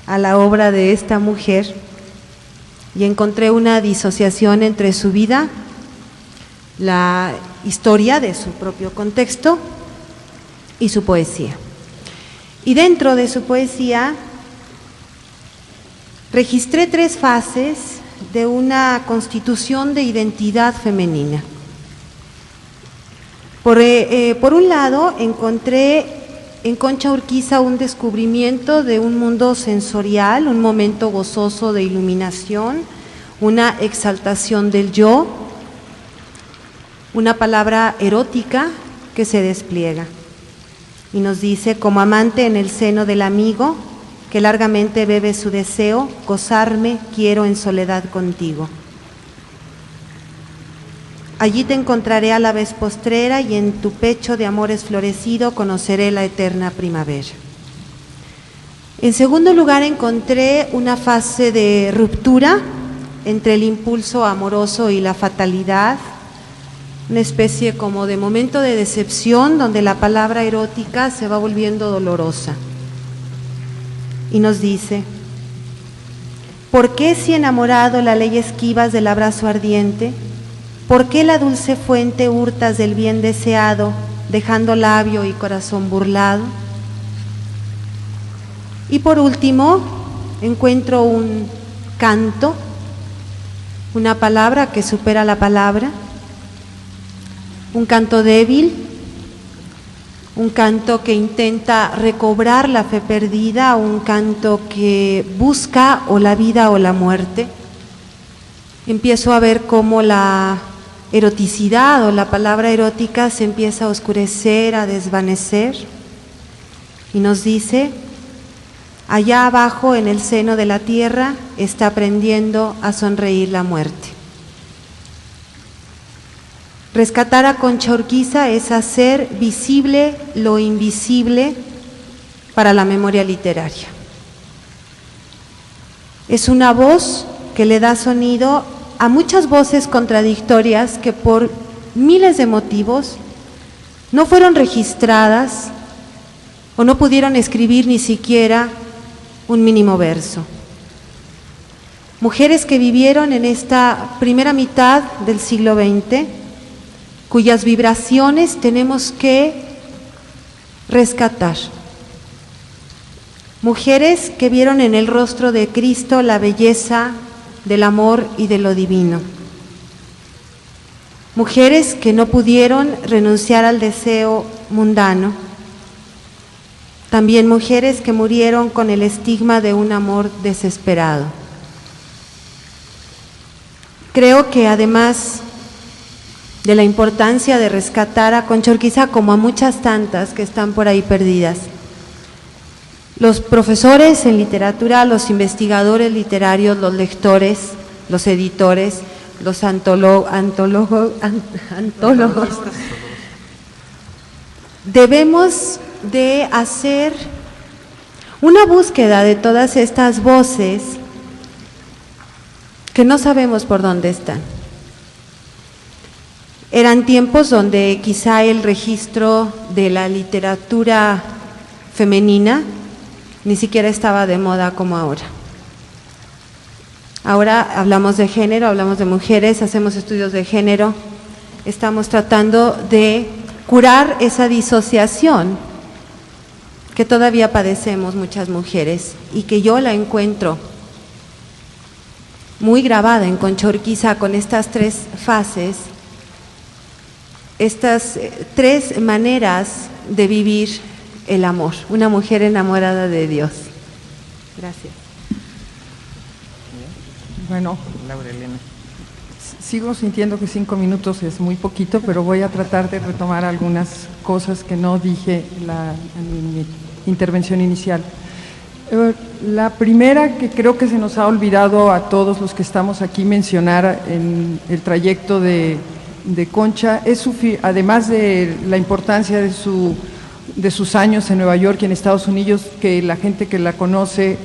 Speaker 4: a la obra de esta mujer y encontré una disociación entre su vida, la historia de su propio contexto y su poesía. Y dentro de su poesía registré 3 fases de una constitución de identidad femenina. Por un lado, encontré en Concha Urquiza un descubrimiento de un mundo sensorial, un momento gozoso de iluminación, una exaltación del yo, una palabra erótica que se despliega. Y nos dice, como amante en el seno del amigo, que largamente bebe su deseo, gozarme quiero en soledad contigo. Allí te encontraré a la vez postrera y en tu pecho de amores florecido conoceré la eterna primavera. En segundo lugar, encontré una fase de ruptura entre el impulso amoroso y la fatalidad, una especie como de momento de decepción donde la palabra erótica se va volviendo dolorosa. Y nos dice, ¿por qué si enamorado la ley esquivas del abrazo ardiente? ¿Por qué la dulce fuente hurtas del bien deseado, dejando labio y corazón burlado? Y por último, encuentro un canto, una palabra que supera la palabra, un canto débil, un canto que intenta recobrar la fe perdida, un canto que busca o la vida o la muerte. Empiezo a ver cómo la eroticidad o la palabra erótica se empieza a oscurecer, a desvanecer, y nos dice: allá abajo en el seno de la tierra está aprendiendo a sonreír la muerte. Rescatar a Concha Urquiza es hacer visible lo invisible para la memoria literaria. Es una voz que le da sonido a muchas voces contradictorias que por miles de motivos no fueron registradas o no pudieron escribir ni siquiera un mínimo verso. Mujeres que vivieron en esta primera mitad del siglo XX, cuyas vibraciones tenemos que rescatar. Mujeres que vieron en el rostro de Cristo la belleza del amor y de lo divino. Mujeres que no pudieron renunciar al deseo mundano. También mujeres que murieron con el estigma de un amor desesperado. Creo que además de la importancia de rescatar a Concha Urquiza, como a muchas tantas que están por ahí perdidas, los profesores en literatura, los investigadores literarios, los lectores, los editores, los antólogos, debemos de hacer una búsqueda de todas estas voces que no sabemos por dónde están. Eran tiempos donde quizá el registro de la literatura femenina ni siquiera estaba de moda como ahora. Ahora hablamos de género, hablamos de mujeres, hacemos estudios de género, estamos tratando de curar esa disociación que todavía padecemos muchas mujeres y que yo la encuentro muy grabada en Concha Urquiza con estas tres fases, estas tres maneras de vivir el amor, una mujer enamorada de Dios. Gracias.
Speaker 5: Bueno, sigo sintiendo que 5 minutos es muy poquito, pero voy a tratar de retomar algunas cosas que no dije en mi intervención inicial. La primera, que creo que se nos ha olvidado a todos los que estamos aquí mencionar en el trayecto de Concha, es además de la importancia de sus años en Nueva York y en Estados Unidos, que la gente que la conoce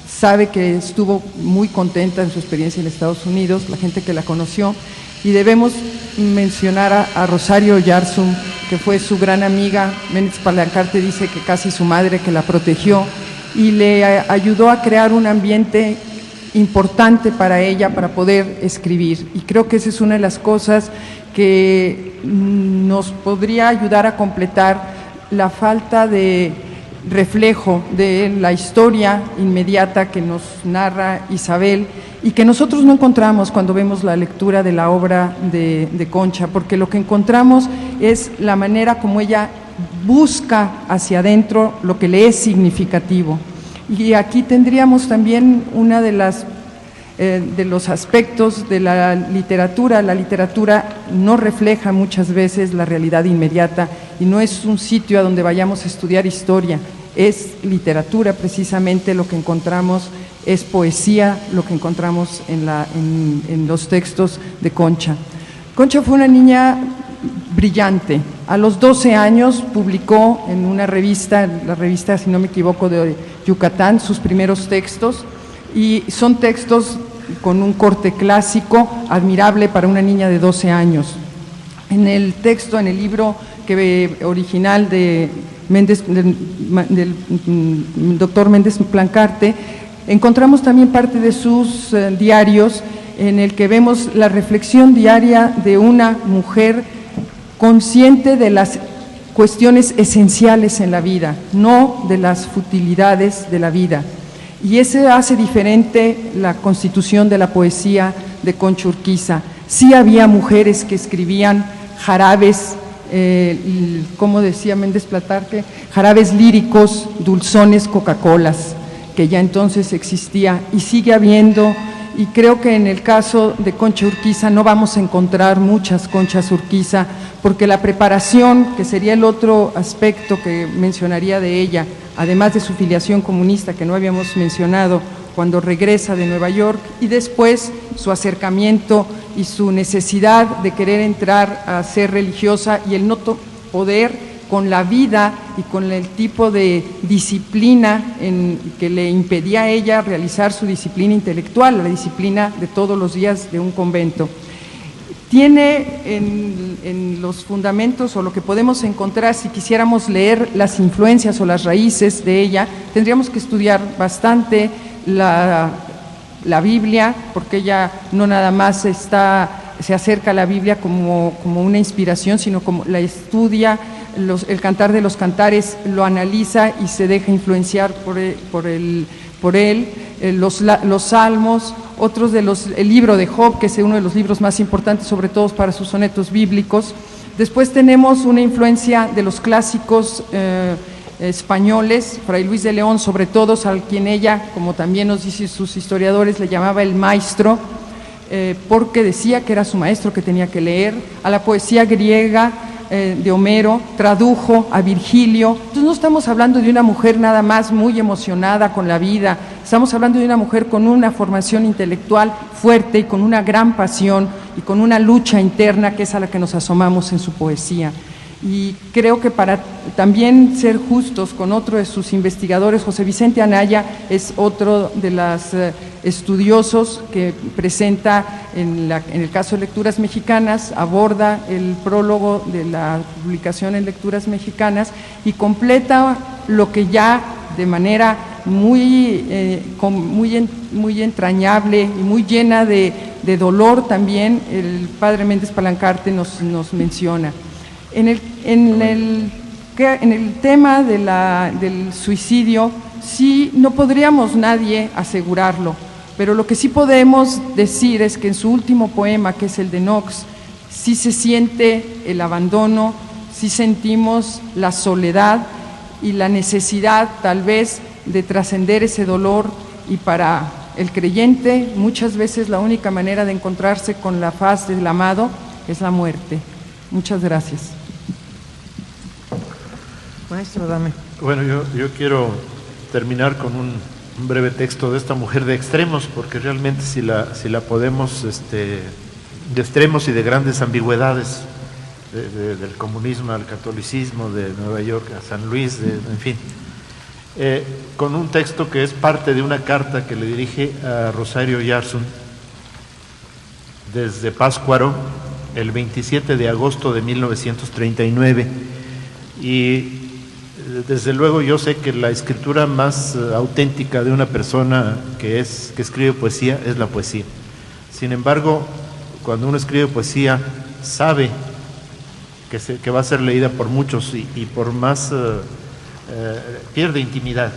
Speaker 5: sabe que estuvo muy contenta en su experiencia en Estados Unidos, la gente que la conoció, y debemos mencionar a Rosario Yarzum, que fue su gran amiga. Méndez Plancarte dice que casi su madre, que la protegió y le ayudó a crear un ambiente importante para ella para poder escribir, y creo que esa es una de las cosas que nos podría ayudar a completar la falta de reflejo de la historia inmediata que nos narra Isabel y que nosotros no encontramos cuando vemos la lectura de la obra de Concha, porque lo que encontramos es la manera como ella busca hacia adentro lo que le es significativo. Y aquí tendríamos también una de los aspectos de la literatura. La literatura no refleja muchas veces la realidad inmediata y no es un sitio a donde vayamos a estudiar historia, es literatura precisamente. Lo que encontramos es poesía, lo que encontramos en los textos de Concha. Concha fue una niña brillante. A los 12 años publicó en una revista, la revista, si no me equivoco, de Yucatán, sus primeros textos, y son textos con un corte clásico, admirable para una niña de 12 años. En el texto, en el libro original del doctor Méndez Plancarte, encontramos también parte de sus diarios, en el que vemos la reflexión diaria de una mujer consciente de las cuestiones esenciales en la vida, no de las futilidades de la vida. Y ese hace diferente la constitución de la poesía de Concha Urquiza. Sí había mujeres que escribían jarabes como decía Méndez Platarque, jarabes líricos, dulzones, Coca-Colas, que ya entonces existía y sigue habiendo. Y creo que en el caso de Concha Urquiza no vamos a encontrar muchas Conchas Urquiza, porque la preparación, que sería el otro aspecto que mencionaría de ella, además de su filiación comunista que no habíamos mencionado, cuando regresa de Nueva York, y después su acercamiento y su necesidad de querer entrar a ser religiosa y el no poder con la vida y con el tipo de disciplina que le impedía a ella realizar su disciplina intelectual, la disciplina de todos los días de un convento. Tiene en los fundamentos, o lo que podemos encontrar si quisiéramos leer las influencias o las raíces de ella, tendríamos que estudiar bastante la Biblia, porque ella no nada más se acerca a la Biblia como una inspiración, sino como la estudia. El Cantar de los Cantares lo analiza y se deja influenciar por él, los Salmos, otros el libro de Job, que es uno de los libros más importantes, sobre todo para sus sonetos bíblicos. Después tenemos una influencia de los clásicos españoles, Fray Luis de León, sobre todo, al quien ella, como también nos dicen sus historiadores, le llamaba el maestro, porque decía que era su maestro, que tenía que leer. A la poesía griega de Homero, tradujo a Virgilio. Entonces no estamos hablando de una mujer nada más muy emocionada con la vida, estamos hablando de una mujer con una formación intelectual fuerte y con una gran pasión y con una lucha interna, que es a la que nos asomamos en su poesía. Y creo que para también ser justos con otro de sus investigadores, José Vicente Anaya es otro de los estudiosos que presenta en el caso de Lecturas Mexicanas, aborda el prólogo de la publicación en Lecturas Mexicanas y completa lo que ya de manera muy entrañable y muy llena de dolor también el padre Méndez Palancarte nos menciona. En el tema del suicidio, sí, no podríamos nadie asegurarlo, pero lo que sí podemos decir es que en su último poema, que es el de Knox, sí se siente el abandono, sí sentimos la soledad y la necesidad tal vez de trascender ese dolor, y para el creyente muchas veces la única manera de encontrarse con la faz del amado es la muerte. Muchas gracias.
Speaker 2: Maestro, dame.
Speaker 6: Bueno, yo quiero terminar con un breve texto de esta mujer de extremos, porque realmente si la podemos, de extremos y de grandes ambigüedades, del comunismo al catolicismo, de Nueva York a San Luis, en fin, con un texto que es parte de una carta que le dirige a Rosario Yarsun desde Pátzcuaro el 27 de agosto de 1939, y desde luego yo sé que la escritura más auténtica de una persona que escribe poesía es la poesía. Sin embargo, cuando uno escribe poesía, sabe que va a ser leída por muchos y por más pierde intimidad.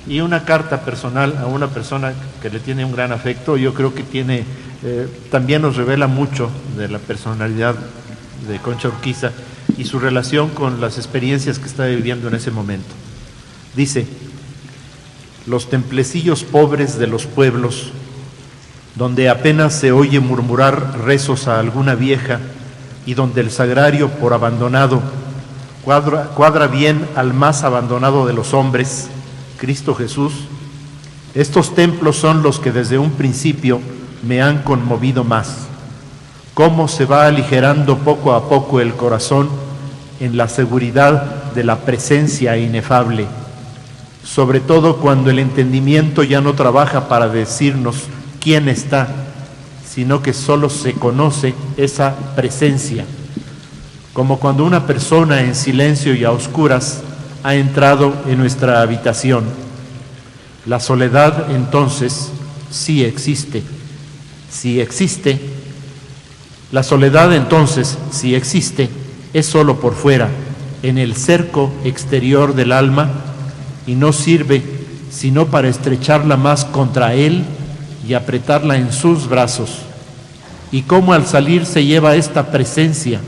Speaker 6: Y una carta personal a una persona que le tiene un gran afecto, yo creo que también nos revela mucho de la personalidad de Concha Urquiza y su relación con las experiencias que está viviendo en ese momento. Dice: los templecillos pobres de los pueblos, donde apenas se oye murmurar rezos a alguna vieja y donde el sagrario por abandonado cuadra bien al más abandonado de los hombres, Cristo Jesús, estos templos son los que desde un principio me han conmovido más. Cómo se va aligerando poco a poco el corazón en la seguridad de la presencia inefable, sobre todo cuando el entendimiento ya no trabaja para decirnos quién está, sino que solo se conoce esa presencia, como cuando una persona en silencio y a oscuras ha entrado en nuestra habitación. La soledad entonces sí existe. Si existe, la soledad entonces, si existe, es solo por fuera, en el cerco exterior del alma, y no sirve sino para estrecharla más contra él y apretarla en sus brazos. Y cómo al salir se lleva esta presencia,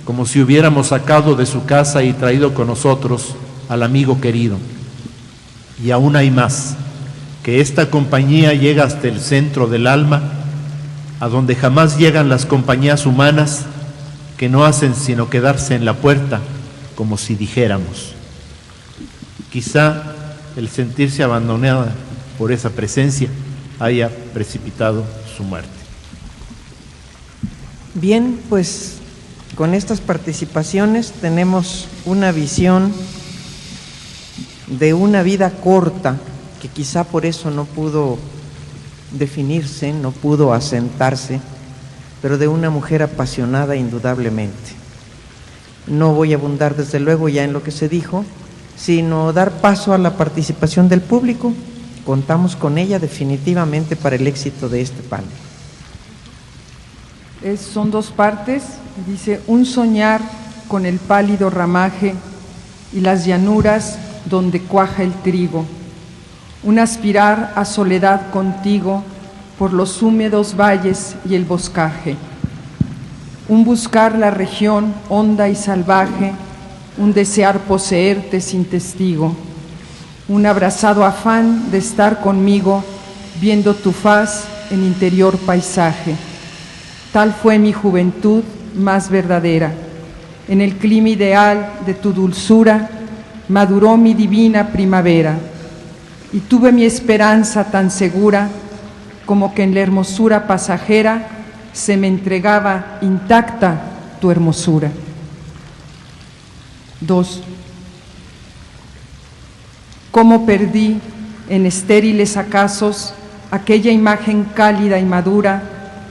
Speaker 6: como si hubiéramos sacado de su casa y traído con nosotros al amigo querido. Y aún hay más, que esta compañía llega hasta el centro del alma, a donde jamás llegan las compañías humanas, que no hacen sino quedarse en la puerta, como si dijéramos. Quizá el sentirse abandonada por esa presencia haya precipitado su muerte.
Speaker 2: Bien, pues con estas participaciones tenemos una visión de una vida corta, que quizá por eso no pudo definirse, no pudo asentarse, pero de una mujer apasionada indudablemente. No voy a abundar desde luego ya en lo que se dijo, sino dar paso a la participación del público. Contamos con ella definitivamente para el éxito de este panel.
Speaker 5: Son dos partes, dice: un soñar con el pálido ramaje y las llanuras donde cuaja el trigo, un aspirar a soledad contigo por los húmedos valles y el boscaje, un buscar la región honda y salvaje, un desear poseerte sin testigo, un abrazado afán de estar conmigo viendo tu faz en interior paisaje. Tal fue mi juventud más verdadera. En el clima ideal de tu dulzura maduró mi divina primavera, y tuve mi esperanza tan segura como que en la hermosura pasajera se me entregaba intacta tu hermosura. 2. Cómo perdí en estériles acasos aquella imagen cálida y madura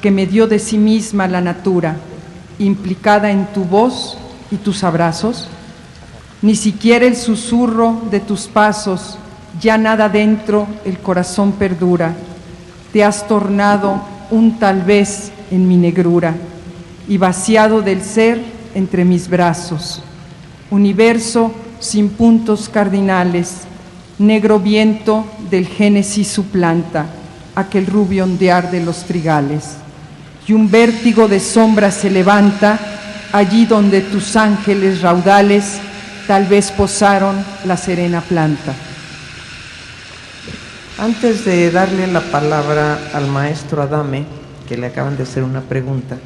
Speaker 5: que me dio de sí misma la natura, implicada en tu voz y tus abrazos. Ni siquiera el susurro de tus pasos, ya nada dentro el corazón perdura. Te has tornado un tal vez en mi negrura y vaciado del ser entre mis brazos. Universo sin puntos cardinales, negro viento del Génesis suplanta aquel rubio ondear de los trigales. Y un vértigo de sombra se levanta allí donde tus ángeles raudales tal vez posaron la serena planta.
Speaker 2: Antes de darle la palabra al maestro Adame, que le acaban de hacer una pregunta,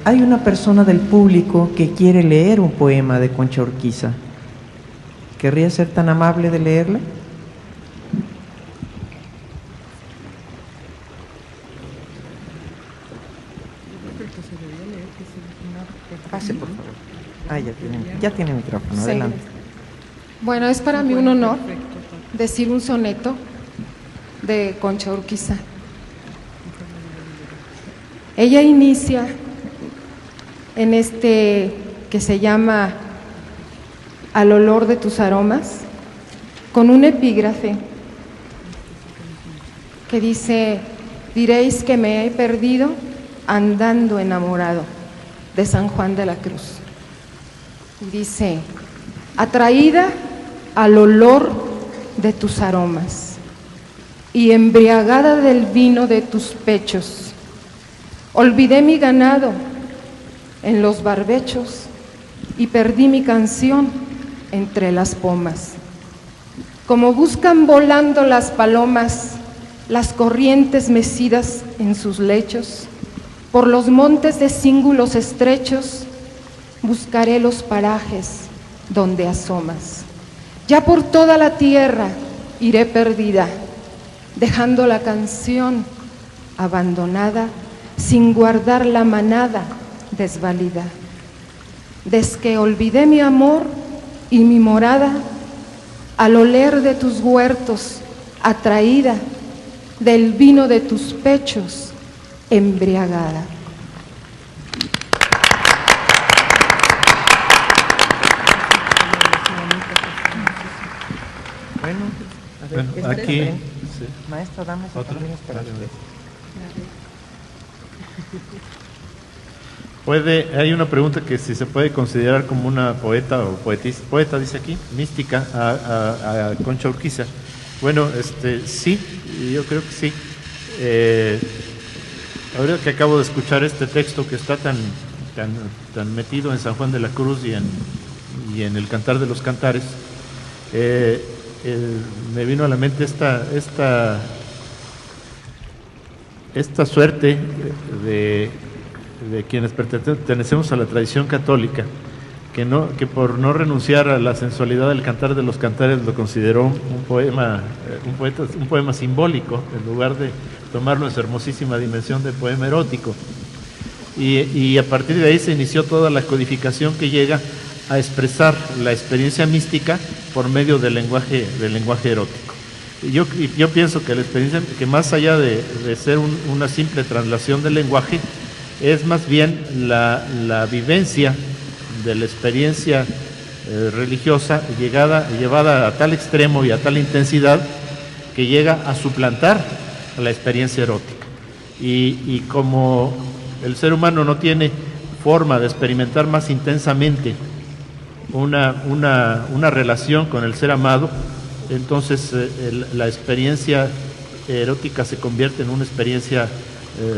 Speaker 2: hay una persona del público que quiere leer un poema de Concha Urquiza. ¿Querría ser tan amable de leerle? Pase, por favor. Ah, ya tiene micrófono,
Speaker 7: Sí.
Speaker 2: adelante.
Speaker 7: Bueno, es para mí un honor decir un soneto de Concha Urquiza. Ella inicia en este que se llama Al olor de tus aromas, con un epígrafe que dice: diréis que me he perdido andando enamorado de San Juan de la Cruz. Dice: atraída al olor de tus aromas y embriagada del vino de tus pechos, olvidé mi ganado en los barbechos y perdí mi canción entre las pomas. Como buscan volando las palomas las corrientes mecidas en sus lechos, por los montes de cíngulos estrechos buscaré los parajes donde asomas. Ya por toda la tierra iré perdida, dejando la canción abandonada, sin guardar la manada desvalida. Desde que olvidé mi amor y mi morada, al oler de tus huertos, atraída del vino de tus pechos, embriagada.
Speaker 2: Bueno,
Speaker 6: aquí, sí.
Speaker 2: Maestro, dame esa
Speaker 6: ¿Otro?
Speaker 2: también es para usted.
Speaker 6: Hay una pregunta que si se puede considerar como una poeta o poeta dice aquí, mística a Concha Urquiza. Bueno, sí, yo creo que sí. Ahora que acabo de escuchar este texto que está tan tan metido en San Juan de la Cruz y en el Cantar de los Cantares, me vino a la mente esta suerte de quienes pertenecemos a la tradición católica, que por no renunciar a la sensualidad del Cantar de los Cantares lo consideró un poema simbólico, en lugar de tomarlo en su hermosísima dimensión de poema erótico. Y a partir de ahí se inició toda la codificación que llega a expresar la experiencia mística por medio del lenguaje erótico. Y yo pienso que la experiencia, que más allá de ser una simple traslación del lenguaje, es más bien la vivencia de la experiencia religiosa llevada a tal extremo y a tal intensidad que llega a suplantar a la experiencia erótica. Y como el ser humano no tiene forma de experimentar más intensamente una relación con el ser amado, entonces la experiencia erótica se convierte en una experiencia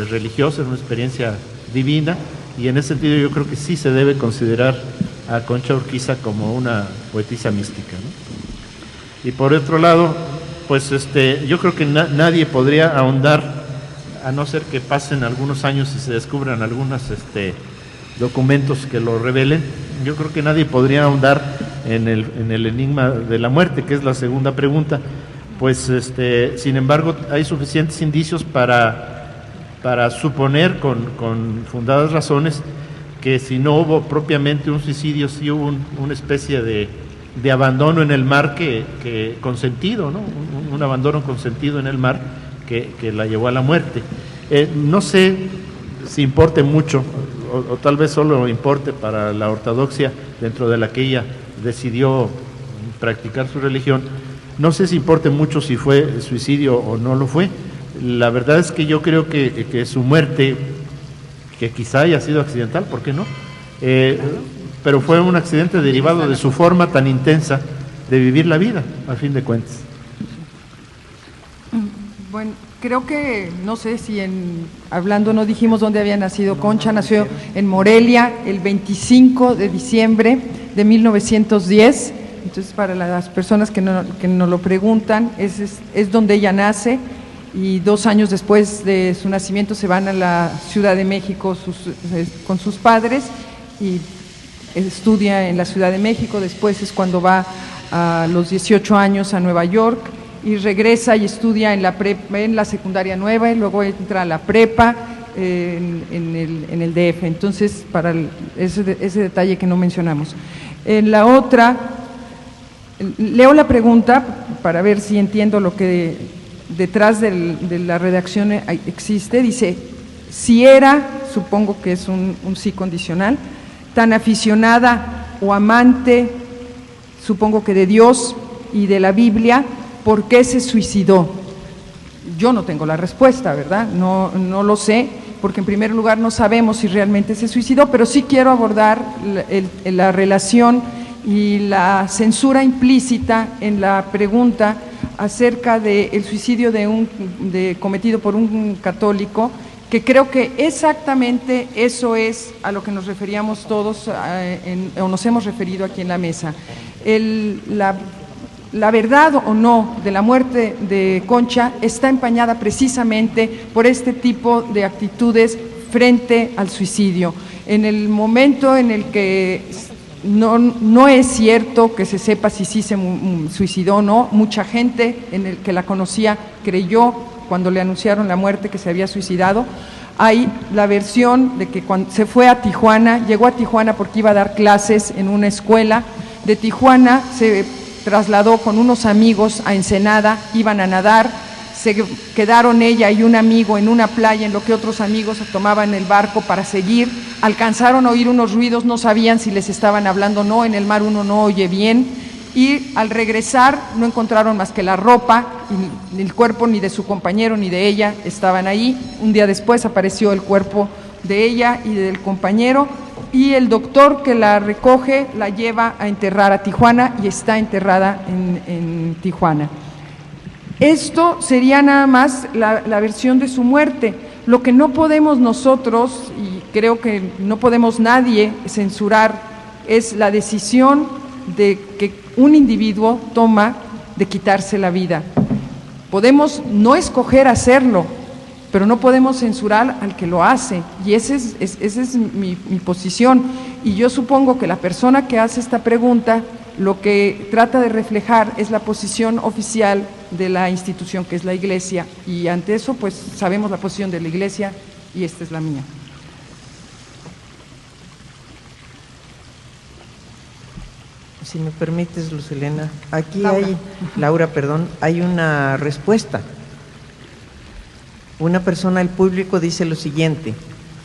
Speaker 6: religiosa, en una experiencia divina, y en ese sentido yo creo que sí se debe considerar a Concha Urquiza como una poetisa mística, ¿no? Y por otro lado, pues yo creo que nadie podría ahondar, a no ser que pasen algunos años y se descubran algunos documentos que lo revelen. Yo creo que nadie podría ahondar en el enigma de la muerte, que es la segunda pregunta. Pues sin embargo hay suficientes indicios para suponer con fundadas razones que si no hubo propiamente un suicidio, sí hubo una especie de abandono en el mar que consentido, ¿no? Un abandono consentido en el mar que la llevó a la muerte. No sé si importe mucho, o tal vez solo importe para la ortodoxia dentro de la que ella decidió practicar su religión. No sé si importe mucho si fue suicidio o no lo fue. La verdad es que yo creo que su muerte, que quizá haya sido accidental, ¿por qué no? Pero fue un accidente derivado de su forma tan intensa de vivir la vida, a fin de cuentas.
Speaker 5: Bueno, creo que, no sé si hablando no dijimos dónde había nacido Concha. Nació en Morelia el 25 de diciembre de 1910. Entonces, para las personas que nos lo preguntan, es donde ella nace, y 2 años después de su nacimiento se van a la Ciudad de México con sus padres y estudia en la Ciudad de México. Después es cuando va a los 18 años a Nueva York y regresa y estudia en la secundaria nueva, y luego entra a la prepa en el DF. Entonces, para ese detalle que no mencionamos. En la otra, leo la pregunta para ver si entiendo lo que detrás de la redacción existe. Dice: si era, supongo que es un sí condicional, tan aficionada o amante, supongo que de Dios y de la Biblia, ¿por qué se suicidó? Yo no tengo la respuesta, ¿verdad? No lo sé, porque en primer lugar no sabemos si realmente se suicidó, pero sí quiero abordar la relación y la censura implícita en la pregunta acerca del suicidio cometido por un católico, que creo que exactamente eso es a lo que nos referíamos todos o nos hemos referido aquí en la mesa. La verdad o no de la muerte de Concha está empañada precisamente por este tipo de actitudes frente al suicidio. En el momento en el que no es cierto que se sepa si sí se suicidó o no, mucha gente que la conocía creyó cuando le anunciaron la muerte que se había suicidado. Hay la versión de que cuando se fue a Tijuana, llegó a Tijuana porque iba a dar clases en una escuela. De Tijuana se trasladó con unos amigos a Ensenada, iban a nadar, se quedaron ella y un amigo en una playa en lo que otros amigos tomaban el barco para seguir. Alcanzaron a oír unos ruidos, no sabían si les estaban hablando o no, en el mar uno no oye bien, y al regresar no encontraron más que la ropa, y ni el cuerpo ni de su compañero ni de ella estaban ahí. Un día después apareció el cuerpo de ella y del compañero, y el doctor que la recoge la lleva a enterrar a Tijuana y está enterrada en Tijuana. Esto sería nada más la versión de su muerte. Lo que no podemos nosotros, y creo que no podemos nadie censurar, es la decisión de que un individuo toma de quitarse la vida. Podemos no escoger hacerlo, pero no podemos censurar al que lo hace, y esa es mi posición. Y yo supongo que la persona que hace esta pregunta lo que trata de reflejar es la posición oficial de la institución, que es la Iglesia, y ante eso pues sabemos la posición de la Iglesia y esta es la mía.
Speaker 2: Si me permites, Luz Helena, aquí
Speaker 5: Laura,
Speaker 2: hay una respuesta. Una persona del público dice lo siguiente: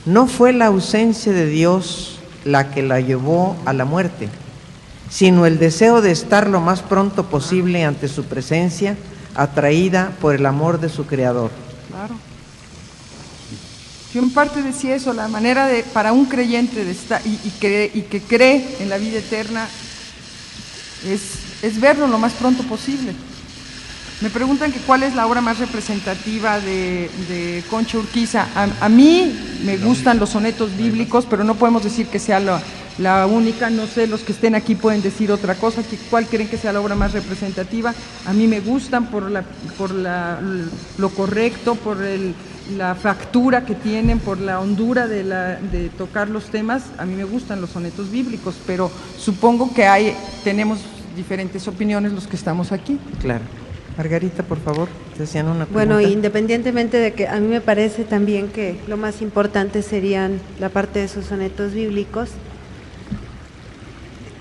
Speaker 2: no fue la ausencia de Dios la que la llevó a la muerte, sino el deseo de estar lo más pronto posible ante su presencia, atraída por el amor de su Creador.
Speaker 5: Claro. Yo en parte decía eso, la manera para un creyente de estar y que cree en la vida eterna es verlo lo más pronto posible. Me preguntan que cuál es la obra más representativa de Concha Urquiza. A mí me gustan los sonetos bíblicos, pero no podemos decir que sea la única. No sé, los que estén aquí pueden decir otra cosa. ¿Cuál creen que sea la obra más representativa? A mí me gustan por lo correcto, por la factura que tienen, por la hondura de tocar los temas. A mí me gustan los sonetos bíblicos, pero supongo que tenemos diferentes opiniones los que estamos aquí.
Speaker 2: Claro. Margarita, por favor, te hacían una pregunta.
Speaker 4: Bueno, independientemente de que a mí me parece también que lo más importante serían la parte de sus sonetos bíblicos,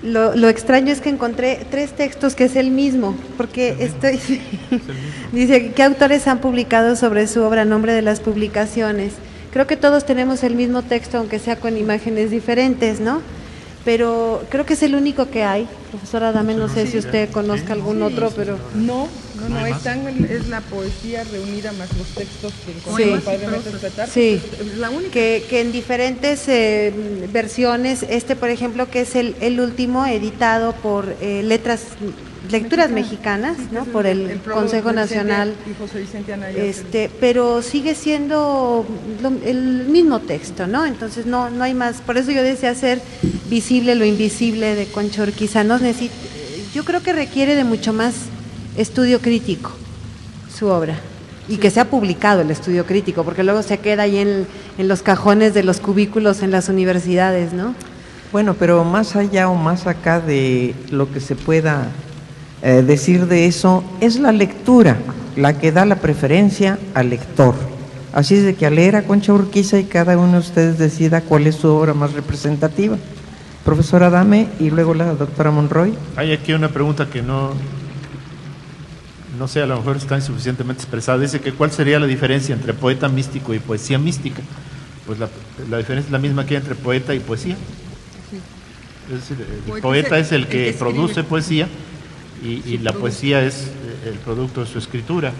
Speaker 4: lo extraño es que encontré 3 textos que es el mismo, porque dice, ¿qué autores han publicado sobre su obra? Nombre de las publicaciones. Creo que todos tenemos el mismo texto, aunque sea con imágenes diferentes, ¿no? Pero creo que es el único que hay. Profesora Adame, no sé si usted conozca algún otro, pero...
Speaker 5: No, es la poesía reunida más los textos que encontró el padre Maestro Espetar.
Speaker 4: Sí,
Speaker 5: es la única.
Speaker 4: Que en diferentes versiones, por ejemplo, que es el último editado por Lecturas Mexicanas, ¿no? Por el Consejo Nacional,
Speaker 5: y José Vicente Anaya,
Speaker 4: pero sigue siendo el mismo texto, ¿no? Entonces no hay más. Por eso yo decía hacer visible lo invisible de Concha Urquiza. Yo creo que requiere de mucho más estudio crítico su obra, y que sea publicado el estudio crítico, porque luego se queda ahí en los cajones de los cubículos en las universidades, ¿no?
Speaker 2: Bueno, pero más allá o más acá de lo que se pueda decir de eso, es la lectura la que da la preferencia al lector. Así es de que al leer a Concha Urquiza y cada uno de ustedes decida cuál es su obra más representativa. Profesora Adame y luego la doctora Monroy.
Speaker 6: Hay aquí una pregunta que no sé, a lo mejor está insuficientemente expresada. Dice que ¿cuál sería la diferencia entre poeta místico y poesía mística? Pues la diferencia es la misma que hay entre poeta y poesía. Es decir, el poeta es el que produce poesía y la poesía es el producto de su escritura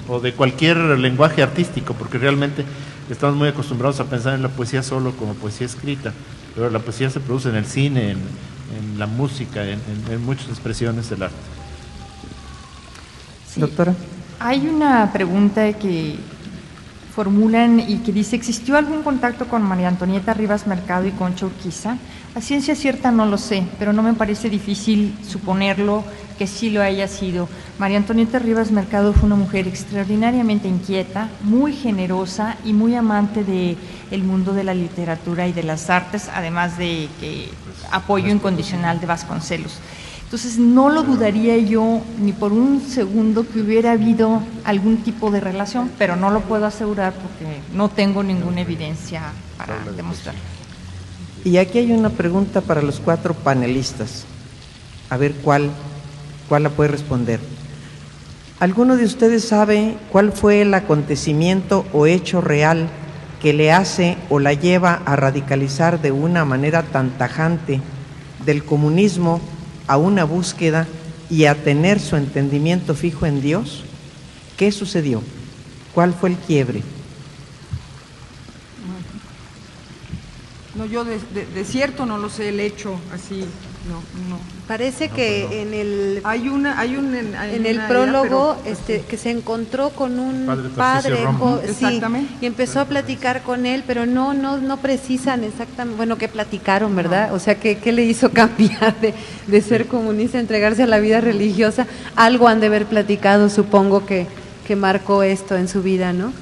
Speaker 6: o de cualquier lenguaje artístico, porque realmente estamos muy acostumbrados a pensar en la poesía solo como poesía escrita, pero la poesía se produce en el cine, en la música, en muchas expresiones del arte.
Speaker 3: Sí.
Speaker 2: Doctora.
Speaker 3: Hay una pregunta que formulan y que dice: ¿existió algún contacto con María Antonieta Rivas Mercado y Concha Urquiza? A ciencia cierta no lo sé, pero no me parece difícil suponerlo que sí lo haya sido. María Antonieta Rivas Mercado fue una mujer extraordinariamente inquieta, muy generosa y muy amante del mundo de la literatura y de las artes, además de que apoyo incondicional de Vasconcelos. Entonces no lo dudaría yo ni por un segundo que hubiera habido algún tipo de relación, pero no lo puedo asegurar porque no tengo ninguna evidencia para demostrarlo.
Speaker 2: Y aquí hay una pregunta para los 4 panelistas. A ver cuál la puede responder. ¿Alguno de ustedes sabe cuál fue el acontecimiento o hecho real que le hace o la lleva a radicalizar de una manera tan tajante del comunismo a una búsqueda y a tener su entendimiento fijo en Dios? ¿Qué sucedió? ¿Cuál fue el quiebre?
Speaker 5: No, yo de cierto no lo sé, el hecho así no.
Speaker 4: Parece que en el
Speaker 5: en
Speaker 4: el prólogo que se encontró con un padre sí,
Speaker 5: exactamente,
Speaker 4: y empezó a platicar con él, pero no precisan exactamente, bueno, qué platicaron, ¿verdad? O sea, ¿qué le hizo cambiar de ser comunista, entregarse a la vida religiosa? Algo han de haber platicado, supongo que marcó esto en su vida, ¿no?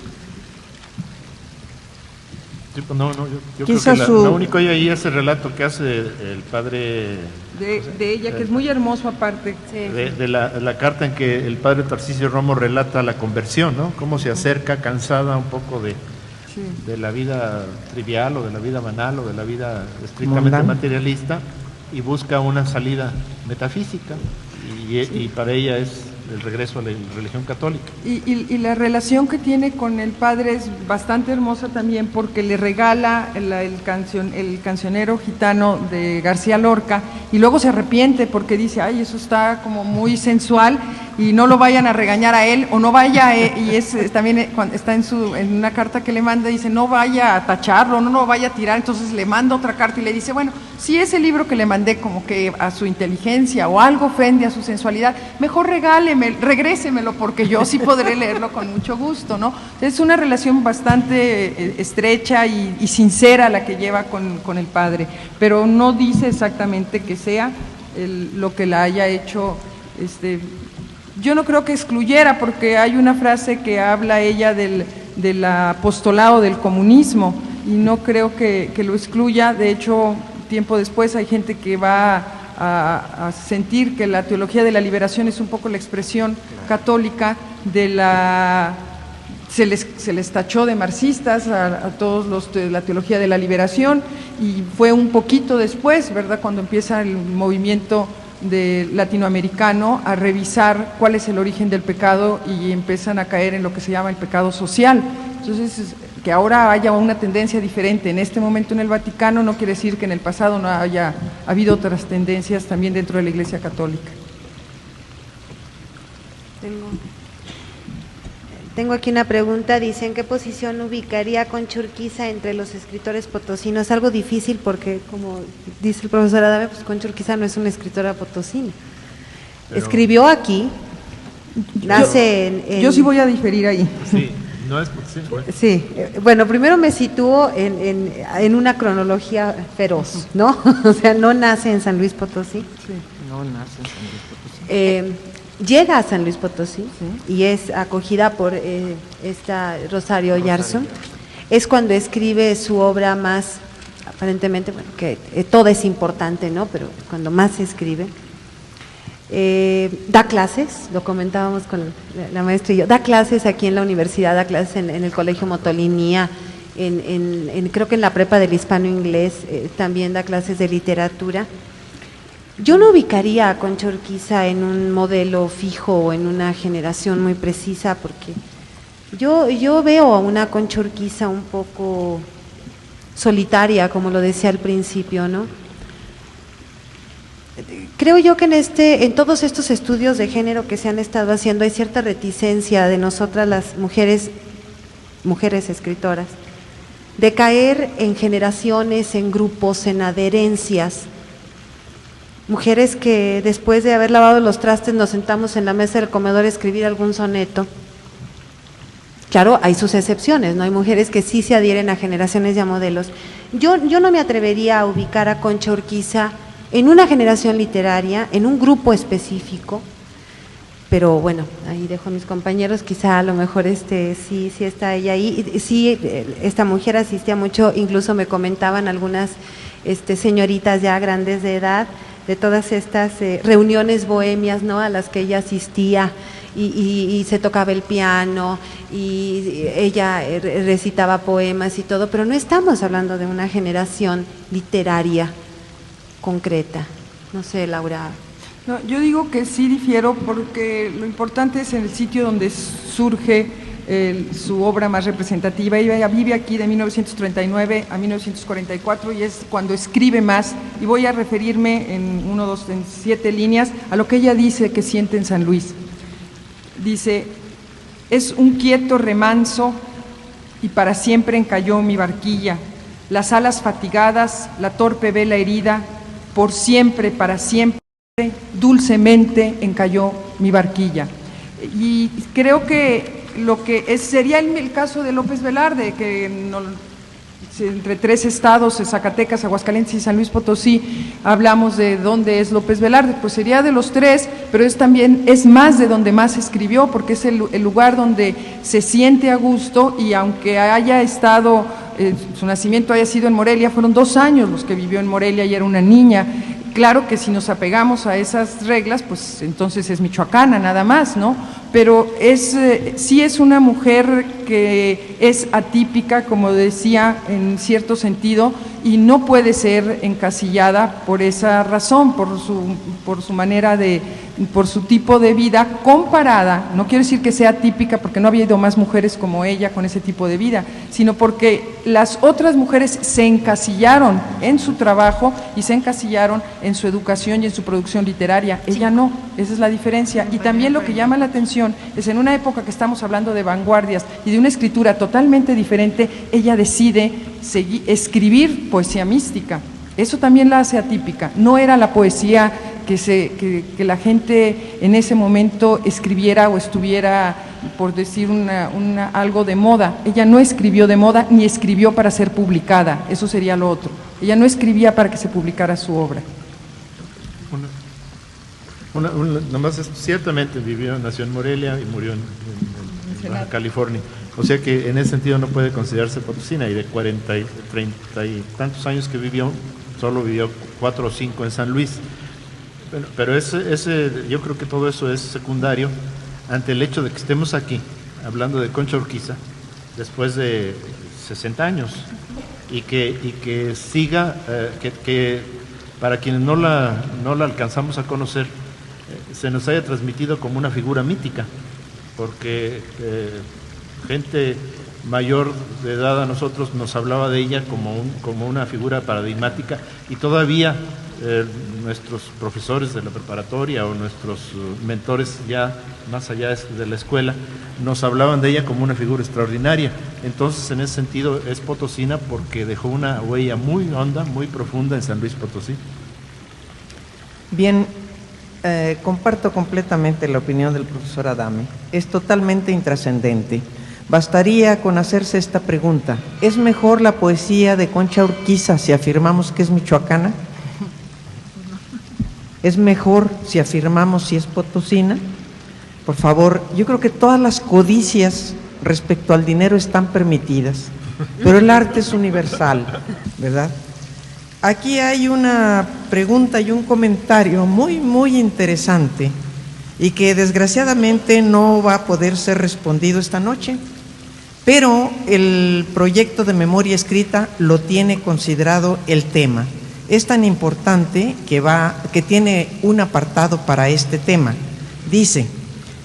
Speaker 6: Sí, pues yo creo que lo único ahí es el relato que hace el padre
Speaker 5: de ella, que es muy hermoso aparte.
Speaker 4: Sí.
Speaker 6: De la carta en que el padre Tarcisio Romo relata la conversión, ¿no? Cómo se acerca cansada un poco de la vida trivial o de la vida banal o de la vida estrictamente materialista y busca una salida metafísica y para ella es el regreso a la religión católica.
Speaker 5: Y la relación que tiene con el padre es bastante hermosa también, porque le regala el cancionero gitano de García Lorca y luego se arrepiente porque dice, ay, eso está como muy sensual y no lo vayan a regañar a él, o no vaya, y también cuando está en una carta que le manda, dice, no vaya a tacharlo, no lo vaya a tirar, entonces le manda otra carta y le dice, bueno, si ese libro que le mandé como que a su inteligencia o algo ofende a su sensualidad, mejor regrésemelo, porque yo sí podré leerlo con mucho gusto, ¿no? Es una relación bastante estrecha y sincera la que lleva con el padre, pero no dice exactamente que sea lo que la haya hecho. Yo no creo que excluyera, porque hay una frase que habla ella del apostolado del comunismo y no creo que lo excluya. De hecho, tiempo después hay gente que va a sentir que la teología de la liberación es un poco la expresión católica de se les tachó de marxistas a todos los de la teología de la liberación, y fue un poquito después, ¿verdad?, cuando empieza el movimiento latinoamericano a revisar cuál es el origen del pecado y empiezan a caer en lo que se llama el pecado social. Entonces, que ahora haya una tendencia diferente en este momento en el Vaticano no quiere decir que en el pasado no haya habido otras tendencias también dentro de la Iglesia Católica.
Speaker 4: Tengo aquí una pregunta, dice, ¿en qué posición ubicaría a Concha Urquiza entre los escritores potosinos? Es algo difícil porque, como dice el profesor Adame, pues Concha Urquiza no es una escritora potosina. Escribió aquí, nace en…
Speaker 5: Yo sí voy a diferir ahí.
Speaker 6: Sí, no es potosina. Bueno.
Speaker 4: Sí, bueno, primero me sitúo en una cronología feroz, ¿no? O sea, no nace en San Luis Potosí.
Speaker 5: Sí, no nace en San Luis Potosí.
Speaker 4: Llega a San Luis Potosí, sí, y es acogida por esta Rosario Yarson. Es cuando escribe su obra más, aparentemente, bueno, que todo es importante, ¿no? Pero cuando más se escribe. Da clases, lo comentábamos con la maestra y yo, da clases aquí en la universidad, da clases en el Colegio Motolinía, creo que en la prepa del hispano-inglés, también da clases de literatura. Yo no ubicaría a Concha Urquiza en un modelo fijo o en una generación muy precisa, porque yo veo a una Concha Urquiza un poco solitaria, como lo decía al principio, ¿no? Creo yo que en todos estos estudios de género que se han estado haciendo hay cierta reticencia de nosotras las mujeres escritoras, de caer en generaciones, en grupos, en adherencias. Mujeres que después de haber lavado los trastes nos sentamos en la mesa del comedor a escribir algún soneto. Claro, hay sus excepciones, ¿no? Hay mujeres que sí se adhieren a generaciones y a modelos. Yo no me atrevería a ubicar a Concha Urquiza en una generación literaria, en un grupo específico, pero bueno, ahí dejo a mis compañeros, quizá a lo mejor sí está ella ahí. Y sí, esta mujer asistía mucho, incluso me comentaban algunas señoritas ya grandes de edad, de todas estas reuniones bohemias, ¿no?, a las que ella asistía y se tocaba el piano y ella recitaba poemas y todo, pero no estamos hablando de una generación literaria concreta. No sé, Laura.
Speaker 5: No, yo digo que sí difiero, porque lo importante es en el sitio donde surge su obra más representativa. Ella vive aquí de 1939 a 1944 y es cuando escribe más, y voy a referirme en 7 líneas a lo que ella dice que siente en San Luis. Dice: es un quieto remanso y para siempre encalló mi barquilla, las alas fatigadas, la torpe vela herida, por siempre, para siempre, dulcemente encalló mi barquilla. Y creo que lo que sería el caso de López Velarde, que entre 3 estados, Zacatecas, Aguascalientes y San Luis Potosí, hablamos de dónde es López Velarde, pues sería de los 3, pero es más de donde más escribió, porque es el lugar donde se siente a gusto, y aunque haya estado, su nacimiento haya sido en Morelia, fueron 2 años los que vivió en Morelia y era una niña. Claro que si nos apegamos a esas reglas, pues entonces es michoacana nada más, ¿no? Pero sí es una mujer que es atípica, como decía, en cierto sentido, y no puede ser encasillada por esa razón, por su manera por su tipo de vida comparada. No quiero decir que sea atípica porque no había habido más mujeres como ella con ese tipo de vida, sino porque las otras mujeres se encasillaron en su trabajo y se encasillaron en su educación y en su producción literaria. Ella no, esa es la diferencia. Y también lo que llama la atención es, en una época que estamos hablando de vanguardias y de una escritura totalmente diferente, ella decide escribir poesía mística. Eso también la hace atípica. No era la poesía que la gente en ese momento escribiera o estuviera, por decir algo de moda. Ella no escribió de moda ni escribió para ser publicada, eso sería lo otro. Ella no escribía para que se publicara su obra.
Speaker 6: Nomás ciertamente nació en Morelia y murió en Baja California. O sea que en ese sentido no puede considerarse potosina, y de 30 y tantos años que vivió, solo vivió 4 o 5 en San Luis. Pero yo creo que todo eso es secundario ante el hecho de que estemos aquí hablando de Concha Urquiza después de 60 años y que siga, que para quienes no la alcanzamos a conocer, se nos haya transmitido como una figura mítica, porque gente mayor de edad a nosotros nos hablaba de ella como una figura paradigmática, y todavía nuestros profesores de la preparatoria o nuestros mentores ya más allá de la escuela nos hablaban de ella como una figura extraordinaria. Entonces, en ese sentido es potosina porque dejó una huella muy honda, muy profunda en San Luis Potosí.
Speaker 2: Bien, comparto completamente la opinión del profesor Adame. Es totalmente intrascendente. Bastaría con hacerse esta pregunta: ¿es mejor la poesía de Concha Urquiza si afirmamos que es michoacana? ¿Es mejor si afirmamos si es potosina? Por favor, yo creo que todas las codicias respecto al dinero están permitidas, pero el arte es universal, ¿verdad? Aquí hay una pregunta y un comentario muy, muy interesante y que desgraciadamente no va a poder ser respondido esta noche, pero el proyecto de memoria escrita lo tiene considerado el tema. Es tan importante que tiene un apartado para este tema. Dice: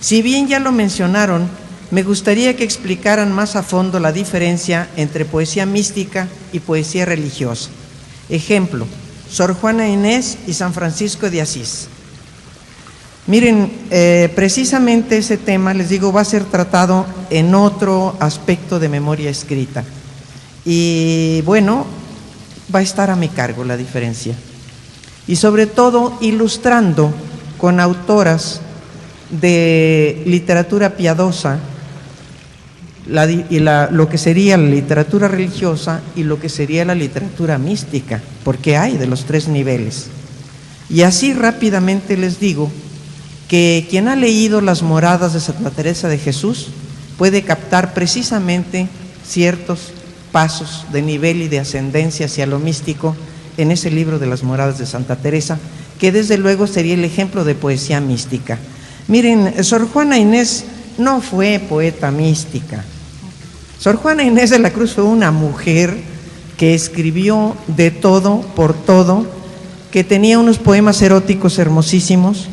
Speaker 2: si bien ya lo mencionaron, me gustaría que explicaran más a fondo la diferencia entre poesía mística y poesía religiosa. Ejemplo, Sor Juana Inés y San Francisco de Asís. Miren, precisamente ese tema, les digo, va a ser tratado en otro aspecto de memoria escrita. Y bueno, va a estar a mi cargo la diferencia. Y sobre todo ilustrando con autoras de literatura piadosa lo que sería la literatura religiosa y lo que sería la literatura mística, porque hay de los 3 niveles. Y así rápidamente les digo que quien ha leído las moradas de Santa Teresa de Jesús puede captar precisamente ciertos pasos de nivel y de ascendencia hacia lo místico en ese libro de las moradas de Santa Teresa, que desde luego sería el ejemplo de poesía mística. Miren, Sor Juana Inés no fue poeta mística. Sor Juana Inés de la Cruz fue una mujer que escribió de todo por todo, que tenía unos poemas eróticos hermosísimos.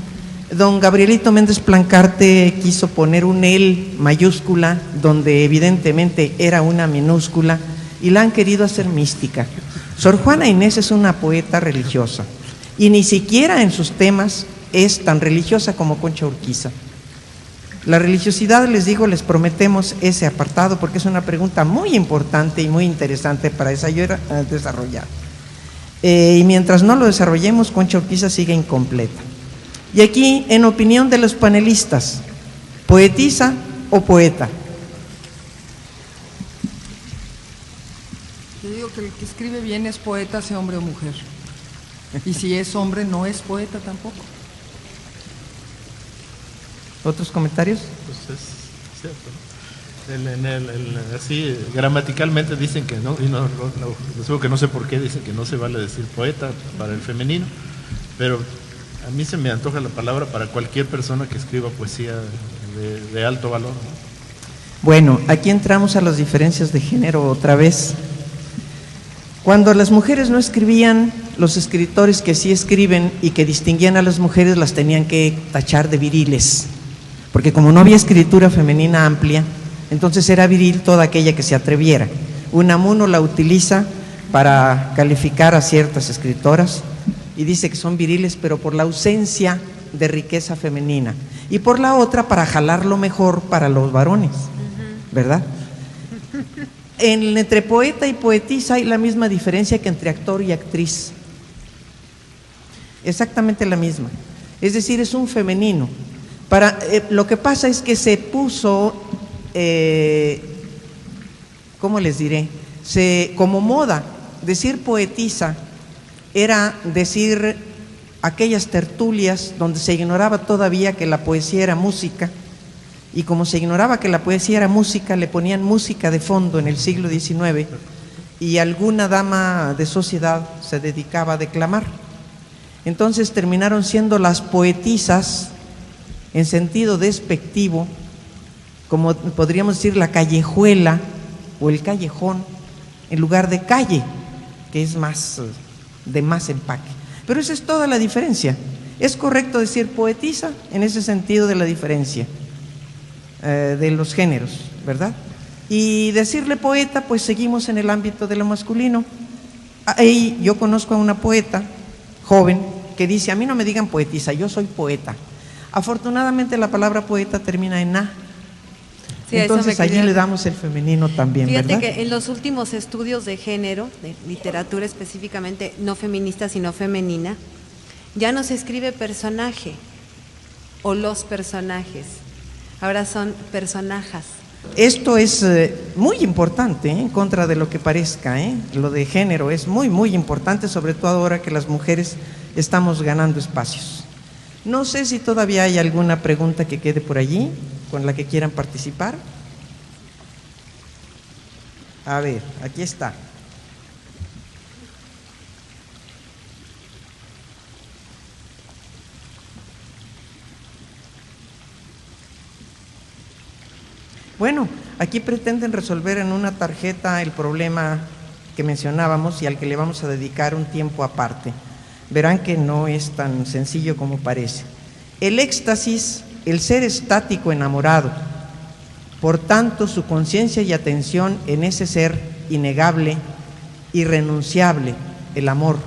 Speaker 2: Don Gabrielito Méndez Plancarte quiso poner un él mayúscula donde evidentemente era una minúscula, y la han querido hacer mística. Sor Juana Inés es una poeta religiosa y ni siquiera en sus temas es tan religiosa como Concha Urquiza. La religiosidad, les digo, les prometemos ese apartado porque es una pregunta muy importante y muy interesante para desarrollar. y mientras no lo desarrollemos, Concha Urquiza sigue incompleta. Y aquí, en opinión de los panelistas, ¿poetisa o poeta?
Speaker 5: Yo digo que el que escribe bien es poeta, sea hombre o mujer. Y si es hombre, no es poeta tampoco.
Speaker 2: ¿Otros comentarios?
Speaker 6: Pues es cierto, ¿no? Así, gramaticalmente dicen que no, y les digo que no sé por qué dicen que no se vale decir poeta para el femenino, pero a mí se me antoja la palabra para cualquier persona que escriba poesía de alto valor, ¿no?
Speaker 2: Bueno, aquí entramos a las diferencias de género otra vez. Cuando las mujeres no escribían, los escritores que sí escriben y que distinguían a las mujeres las tenían que tachar de viriles, porque como no había escritura femenina amplia, entonces era viril toda aquella que se atreviera. Unamuno la utiliza para calificar a ciertas escritoras y dice que son viriles, pero por la ausencia de riqueza femenina, y por la otra para jalarlo mejor para los varones, ¿verdad? Entre poeta y poetisa hay la misma diferencia que entre actor y actriz, exactamente la misma, es decir, es un femenino. Lo que pasa es que se puso, ¿cómo les diré? Como moda, decir poetisa era decir aquellas tertulias donde se ignoraba todavía que la poesía era música, y como se ignoraba que la poesía era música, le ponían música de fondo en el siglo XIX, y alguna dama de sociedad se dedicaba a declamar. Entonces terminaron siendo las poetisas en sentido despectivo, como podríamos decir la callejuela o el callejón, en lugar de calle, que es de más empaque. Pero esa es toda la diferencia. Es correcto decir poetisa en ese sentido de la diferencia de los géneros, ¿verdad? Y decirle poeta, pues seguimos en el ámbito de lo masculino. Ahí yo conozco a una poeta joven que dice: a mí no me digan poetisa, yo soy poeta. Afortunadamente la palabra poeta termina en A. Sí, entonces allí le damos el femenino también,
Speaker 4: fíjate,
Speaker 2: ¿verdad?
Speaker 4: Que en los últimos estudios de género, de literatura específicamente no feminista sino femenina, ya no se escribe personaje o los personajes, ahora son personajas.
Speaker 2: Esto es muy importante, en contra de lo que parezca, lo de género es muy, muy importante, sobre todo ahora que las mujeres estamos ganando espacios. No sé si todavía hay alguna pregunta que quede por allí, con la que quieran participar. A ver, aquí está. Bueno, aquí pretenden resolver en una tarjeta el problema que mencionábamos y al que le vamos a dedicar un tiempo aparte. Verán que no es tan sencillo como parece. El éxtasis, el ser estático enamorado, por tanto su conciencia y atención en ese ser innegable, irrenunciable, el amor.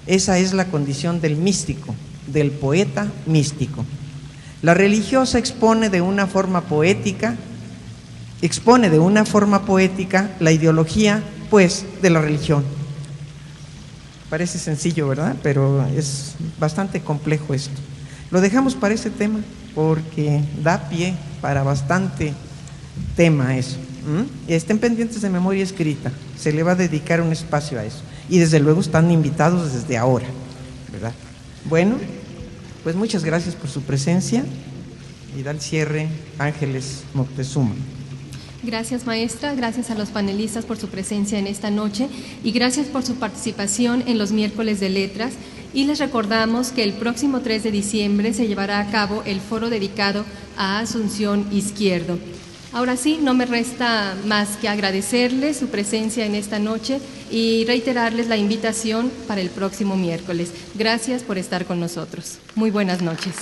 Speaker 2: Esa es la condición del místico, del poeta místico. La religiosa expone de una forma poética la ideología, pues, de la religión. Parece sencillo, ¿verdad? Pero es bastante complejo esto. Lo dejamos para ese tema porque da pie para bastante tema eso. Estén pendientes de memoria escrita, se le va a dedicar un espacio a eso. Y desde luego están invitados desde ahora, ¿verdad? Bueno, pues muchas gracias por su presencia y da el cierre Ángeles Moctezuma.
Speaker 1: Gracias, maestra, gracias a los panelistas por su presencia en esta noche y gracias por su participación en los miércoles de letras, y les recordamos que el próximo 3 de diciembre se llevará a cabo el foro dedicado a Asunción Izquierdo. Ahora sí, no me resta más que agradecerles su presencia en esta noche y reiterarles la invitación para el próximo miércoles. Gracias por estar con nosotros. Muy buenas noches.